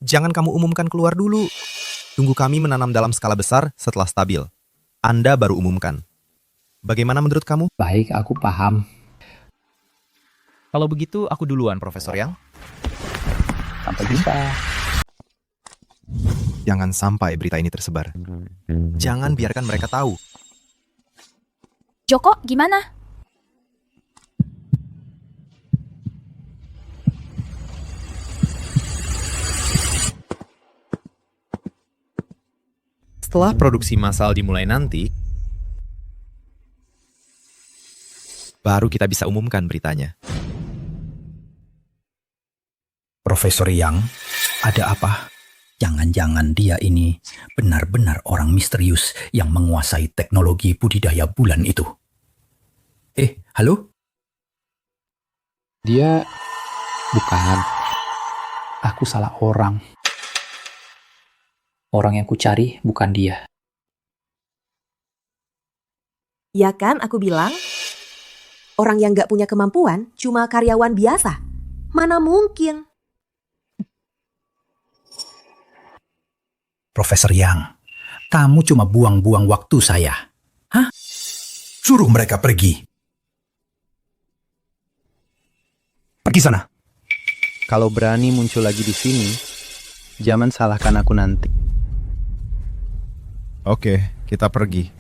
Jangan kamu umumkan keluar dulu. Tunggu kami menanam dalam skala besar setelah stabil. Anda baru umumkan. Bagaimana menurut kamu? Baik, aku paham. Kalau begitu, aku duluan, Profesor Yang. Sampai jumpa. Jangan sampai berita ini tersebar. Jangan biarkan mereka tahu. Joko, gimana? Setelah produksi massal dimulai nanti, baru kita bisa umumkan beritanya. Profesor Yang, ada apa? Jangan-jangan dia ini benar-benar orang misterius yang menguasai teknologi budidaya bulan itu. Halo? Dia bukan. Aku salah orang. Orang yang kucari bukan dia. Ya kan aku bilang? Orang yang gak punya kemampuan cuma karyawan biasa. Mana mungkin? Profesor Yang, kamu cuma buang-buang waktu saya. Hah? Suruh mereka pergi. Pergi sana. Kalau berani muncul lagi di sini, jangan salahkan aku nanti. Oke, kita pergi.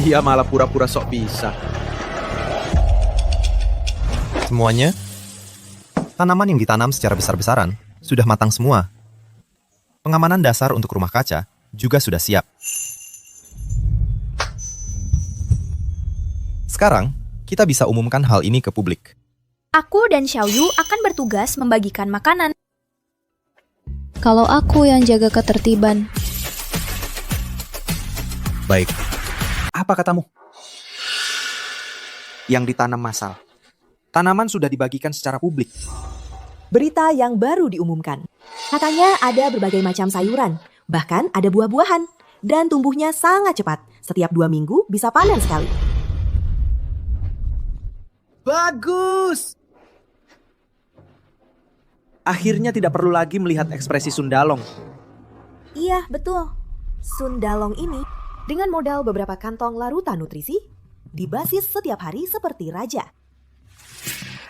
Dia malah pura-pura sok bisa. Semuanya, tanaman yang ditanam secara besar-besaran sudah matang semua. Pengamanan dasar untuk rumah kaca juga sudah siap. Sekarang, kita bisa umumkan hal ini ke publik. Aku dan Xiaoyu akan bertugas membagikan makanan. Kalau aku yang jaga ketertiban. Baik. Apa katamu? Yang ditanam massal. Tanaman sudah dibagikan secara publik. Berita yang baru diumumkan. Katanya ada berbagai macam sayuran, bahkan ada buah-buahan. Dan tumbuhnya sangat cepat. Setiap 2 minggu bisa panen sekali. Bagus! Akhirnya tidak perlu lagi melihat ekspresi Sundalong. Iya, betul. Sundalong ini dengan modal beberapa kantong larutan nutrisi, dibasis setiap hari seperti raja.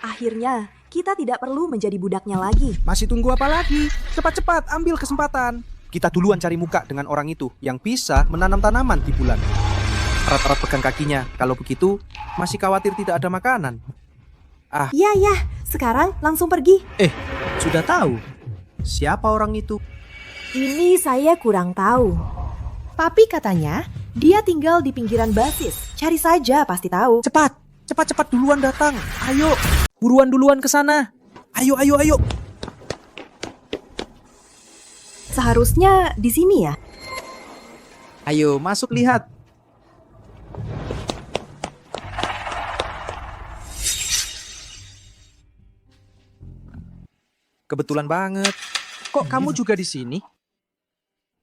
Akhirnya, kita tidak perlu menjadi budaknya lagi. Masih tunggu apa lagi? Cepat-cepat, ambil kesempatan. Kita duluan cari muka dengan orang itu yang bisa menanam tanaman di bulan. Erat-erat pegang kakinya. Kalau begitu, masih khawatir tidak ada makanan. Ya, sekarang langsung pergi. Sudah tahu. Siapa orang itu? Ini saya kurang tahu. Tapi katanya, dia tinggal di pinggiran basis. Cari saja, pasti tahu. Cepat duluan datang. Ayo, buruan duluan ke sana. Ayo. Seharusnya di sini ya. Ayo, masuk lihat. Kebetulan banget. Kok kamu juga di sini?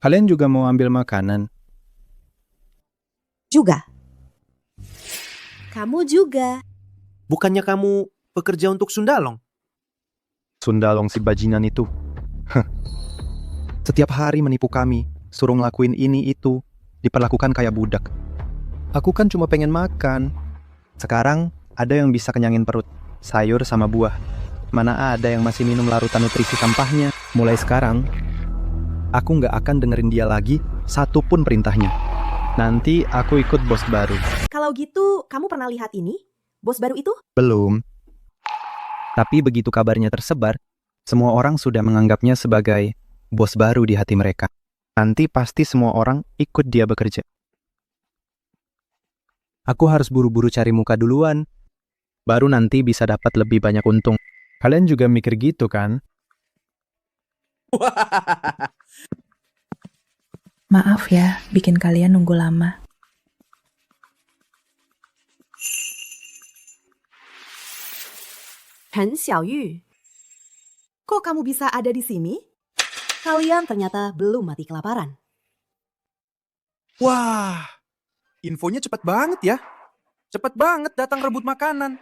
Kalian juga mau ambil makanan? Juga. Kamu juga. Bukannya kamu bekerja untuk Sundalong? Sundalong si bajingan itu. Setiap hari menipu kami, suruh ngelakuin ini itu, diperlakukan kayak budak. Aku kan cuma pengen makan. Sekarang ada yang bisa kenyangin perut, sayur sama buah. Mana ada yang masih minum larutan nutrisi sampahnya. Mulai sekarang, aku nggak akan dengerin dia lagi satupun perintahnya. Nanti aku ikut bos baru. Kalau gitu, kamu pernah lihat ini? Bos baru itu? Belum. Tapi begitu kabarnya tersebar, semua orang sudah menganggapnya sebagai bos baru di hati mereka. Nanti pasti semua orang ikut dia bekerja. Aku harus buru-buru cari muka duluan. Baru nanti bisa dapat lebih banyak untung. Kalian juga mikir gitu kan? Maaf ya, bikin kalian nunggu lama. Chen Xiaoyu, kok kamu bisa ada di sini? Kalian ternyata belum mati kelaparan. Wah, infonya cepat banget ya. Cepat banget datang rebut makanan.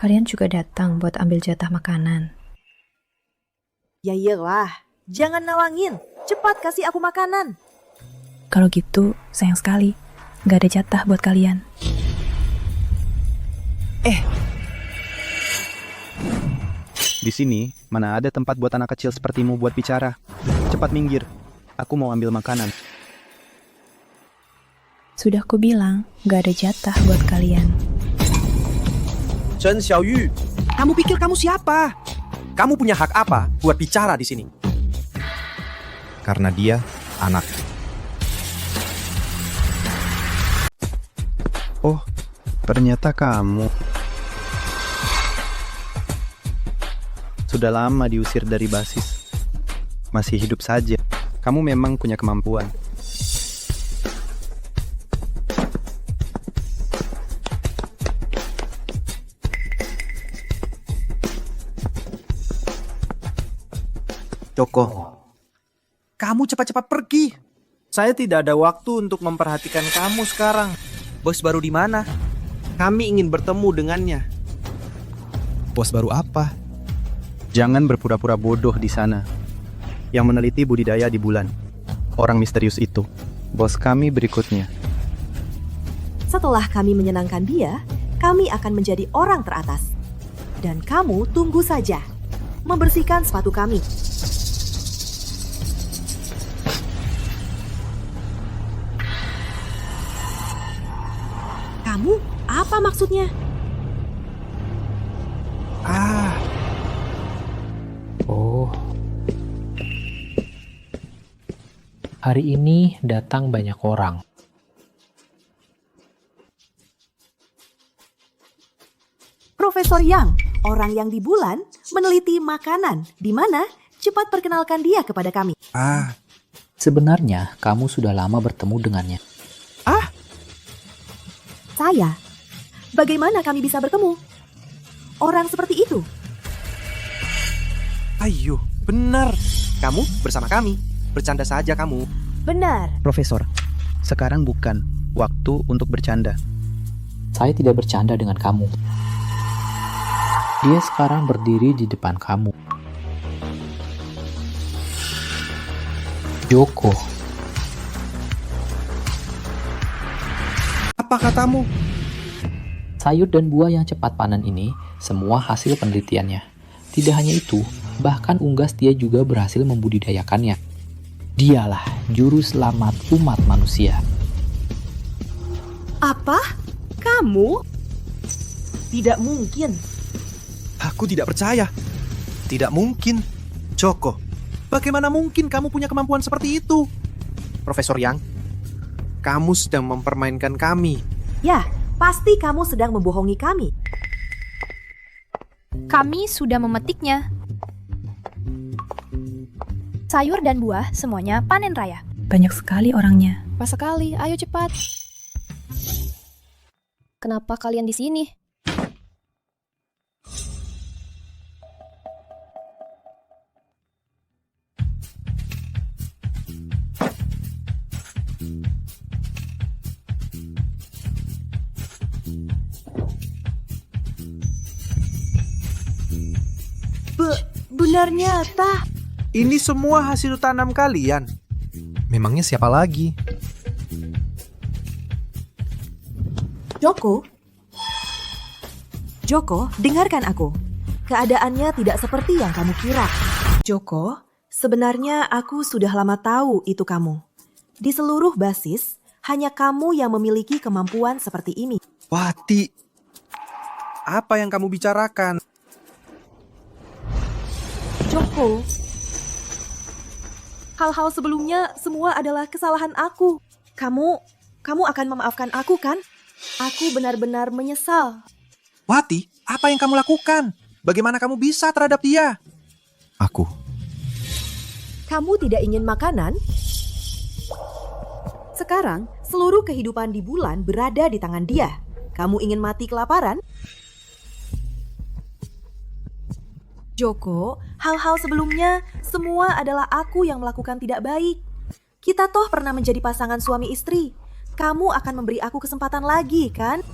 Kalian juga datang buat ambil jatah makanan. Ya iyalah, jangan nawangin. Cepat kasih aku makanan. Kalau gitu, sayang sekali. Gak ada jatah buat kalian. Di sini, mana ada tempat buat anak kecil sepertimu buat bicara. Cepat minggir. Aku mau ambil makanan. Sudah kubilang, gak ada jatah buat kalian. Chen Xiaoyu, kamu pikir kamu siapa? Kamu punya hak apa buat bicara di sini? Karena dia anak. Oh, ternyata kamu. Sudah lama diusir dari basis. Masih hidup saja. Kamu memang punya kemampuan. Joko, kamu cepat-cepat pergi. Saya tidak ada waktu untuk memperhatikan kamu sekarang. Bos baru di mana? Kami ingin bertemu dengannya. Bos baru apa? Jangan berpura-pura bodoh di sana. Yang meneliti budidaya di bulan. Orang misterius itu. Bos kami berikutnya. Setelah kami menyenangkan dia, kami akan menjadi orang teratas. Dan kamu tunggu saja. Membersihkan sepatu kami. Kamu apa maksudnya? Oh. Hari ini datang banyak orang. Profesor Yang, orang yang di bulan, meneliti makanan. Di mana? Cepat perkenalkan dia kepada kami. Sebenarnya kamu sudah lama bertemu dengannya. Saya? Bagaimana kami bisa bertemu? Orang seperti itu? Ayo, benar. Kamu bersama kami. Bercanda saja kamu. Benar. Profesor, sekarang bukan waktu untuk bercanda. Saya tidak bercanda dengan kamu. Dia sekarang berdiri di depan kamu. Joko. Apa katamu? Sayur dan buah yang cepat panen ini semua hasil penelitiannya. Tidak hanya itu, bahkan unggas dia juga berhasil membudidayakannya. Dialah juru selamat umat manusia. Apa? Kamu? Tidak mungkin. Aku tidak percaya. Tidak mungkin. Joko, bagaimana mungkin kamu punya kemampuan seperti itu? Profesor Yang, kamu sedang mempermainkan kami. Ya, pasti kamu sedang membohongi kami. Kami sudah memetiknya. Sayur dan buah semuanya panen raya. Banyak sekali orangnya. Pas sekali, ayo cepat. Kenapa kalian di sini? Benar nyata. Ini semua hasil tanam kalian. Memangnya siapa lagi? Joko, dengarkan aku. keadaannya tidak seperti yang kamu kira. Joko, sebenarnya aku sudah lama tahu itu kamu. Di seluruh basis, hanya kamu yang memiliki kemampuan seperti ini. Wati, apa yang kamu bicarakan? Joko, hal-hal sebelumnya semua adalah kesalahan aku. Kamu akan memaafkan aku kan? Aku benar-benar menyesal. Wati, apa yang kamu lakukan? Bagaimana kamu bisa terhadap dia? Aku. Kamu tidak ingin makanan? Sekarang, seluruh kehidupan di bulan berada di tangan dia. Kamu ingin mati kelaparan? Joko, hal-hal sebelumnya semua adalah aku yang melakukan tidak baik. Kita toh pernah menjadi pasangan suami istri. Kamu akan memberi aku kesempatan lagi, kan?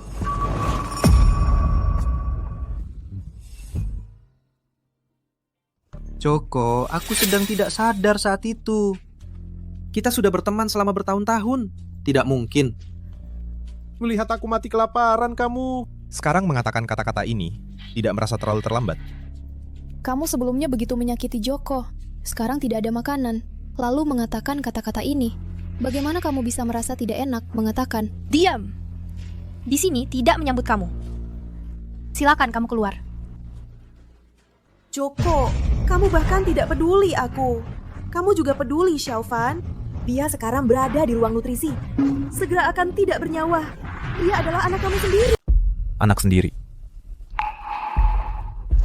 Joko, aku sedang tidak sadar saat itu. Kita sudah berteman selama bertahun-tahun. Tidak mungkin. Melihat aku mati kelaparan kamu. Sekarang mengatakan kata-kata ini tidak merasa terlalu terlambat. Kamu sebelumnya begitu menyakiti Joko. Sekarang tidak ada makanan. Lalu mengatakan kata-kata ini. Bagaimana kamu bisa merasa tidak enak mengatakan? Diam! Di sini tidak menyambut kamu. Silakan kamu keluar. Joko, kamu bahkan tidak peduli aku. Kamu juga peduli, Xiaofan. Dia sekarang berada di ruang nutrisi. Segera akan tidak bernyawa. Dia adalah anak kamu sendiri. Anak sendiri.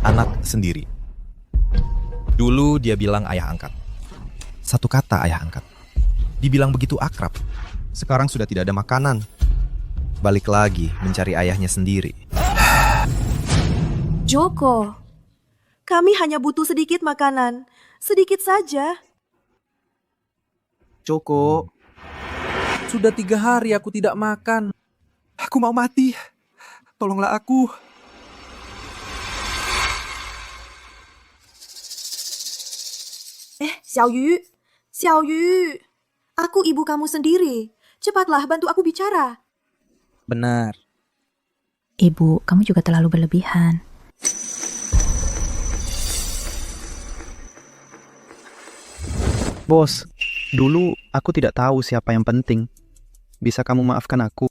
Anak sendiri. Dulu dia bilang ayah angkat. Satu kata ayah angkat. Dibilang begitu akrab. Sekarang sudah tidak ada makanan. Balik lagi mencari ayahnya sendiri. Joko, kami hanya butuh sedikit makanan. Sedikit saja. Joko, sudah 3 hari aku tidak makan. Aku mau mati. Tolonglah aku. Xiao Yu, aku ibu kamu sendiri. Cepatlah bantu aku bicara. Benar. Ibu, kamu juga terlalu berlebihan. Bos, dulu aku tidak tahu siapa yang penting. Bisa kamu maafkan aku?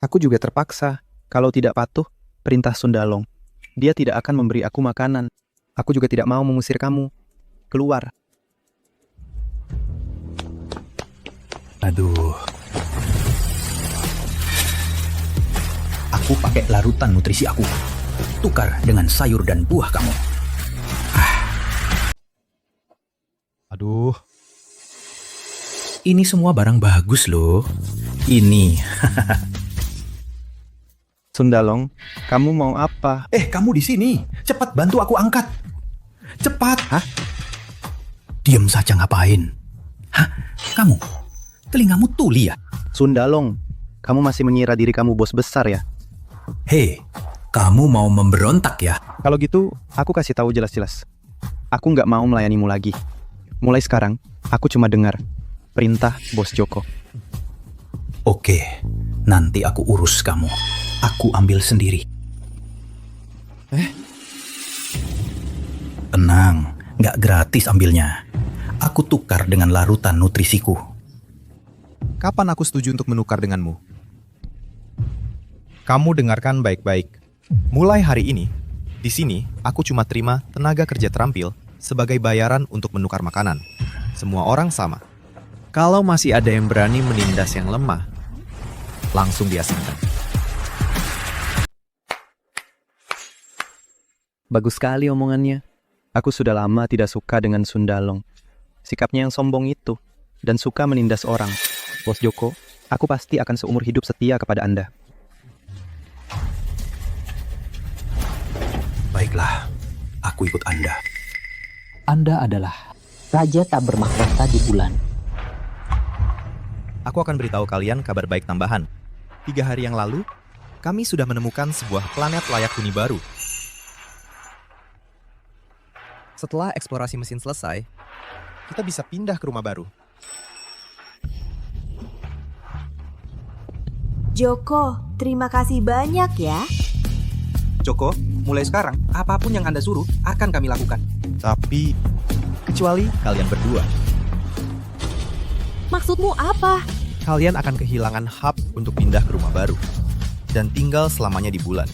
Aku juga terpaksa. Kalau tidak patuh, perintah Sundalong. Dia tidak akan memberi aku makanan. Aku juga tidak mau mengusir kamu. Keluar. Aduh. Aku pakai larutan nutrisi aku. Tukar dengan sayur dan buah kamu. Aduh. Ini semua barang bagus loh. Ini. Sundalong, kamu mau apa? Kamu di sini. Cepat bantu aku angkat. Cepat. Hah? Diam saja ngapain? Hah? Kamu? Telingamu tuli ya? Sundalong, kamu masih mengira diri kamu bos besar ya? Hei, kamu mau memberontak ya? Kalau gitu, aku kasih tahu jelas-jelas. Aku nggak mau melayanimu lagi. Mulai sekarang, aku cuma dengar perintah Bos Joko. Oke, nanti aku urus kamu. Aku ambil sendiri. Tenang, nggak gratis ambilnya. Aku tukar dengan larutan nutrisiku. Kapan aku setuju untuk menukar denganmu? Kamu dengarkan baik-baik. Mulai hari ini, di sini aku cuma terima tenaga kerja terampil sebagai bayaran untuk menukar makanan. Semua orang sama. Kalau masih ada yang berani menindas yang lemah, langsung diasingkan. Bagus sekali omongannya. Aku sudah lama tidak suka dengan Sundalong. Sikapnya yang sombong itu, dan suka menindas orang. Bos Joko, aku pasti akan seumur hidup setia kepada Anda. Baiklah, aku ikut Anda. Anda adalah raja tak bermahkota di bulan. Aku akan beritahu kalian kabar baik tambahan. 3 hari yang lalu, kami sudah menemukan sebuah planet layak huni baru. Setelah eksplorasi mesin selesai, kita bisa pindah ke rumah baru. Joko, terima kasih banyak ya. Joko, mulai sekarang, apapun yang Anda suruh akan kami lakukan. Tapi, kecuali kalian berdua. Maksudmu apa? Kalian akan kehilangan hak untuk pindah ke rumah baru dan tinggal selamanya di bulan.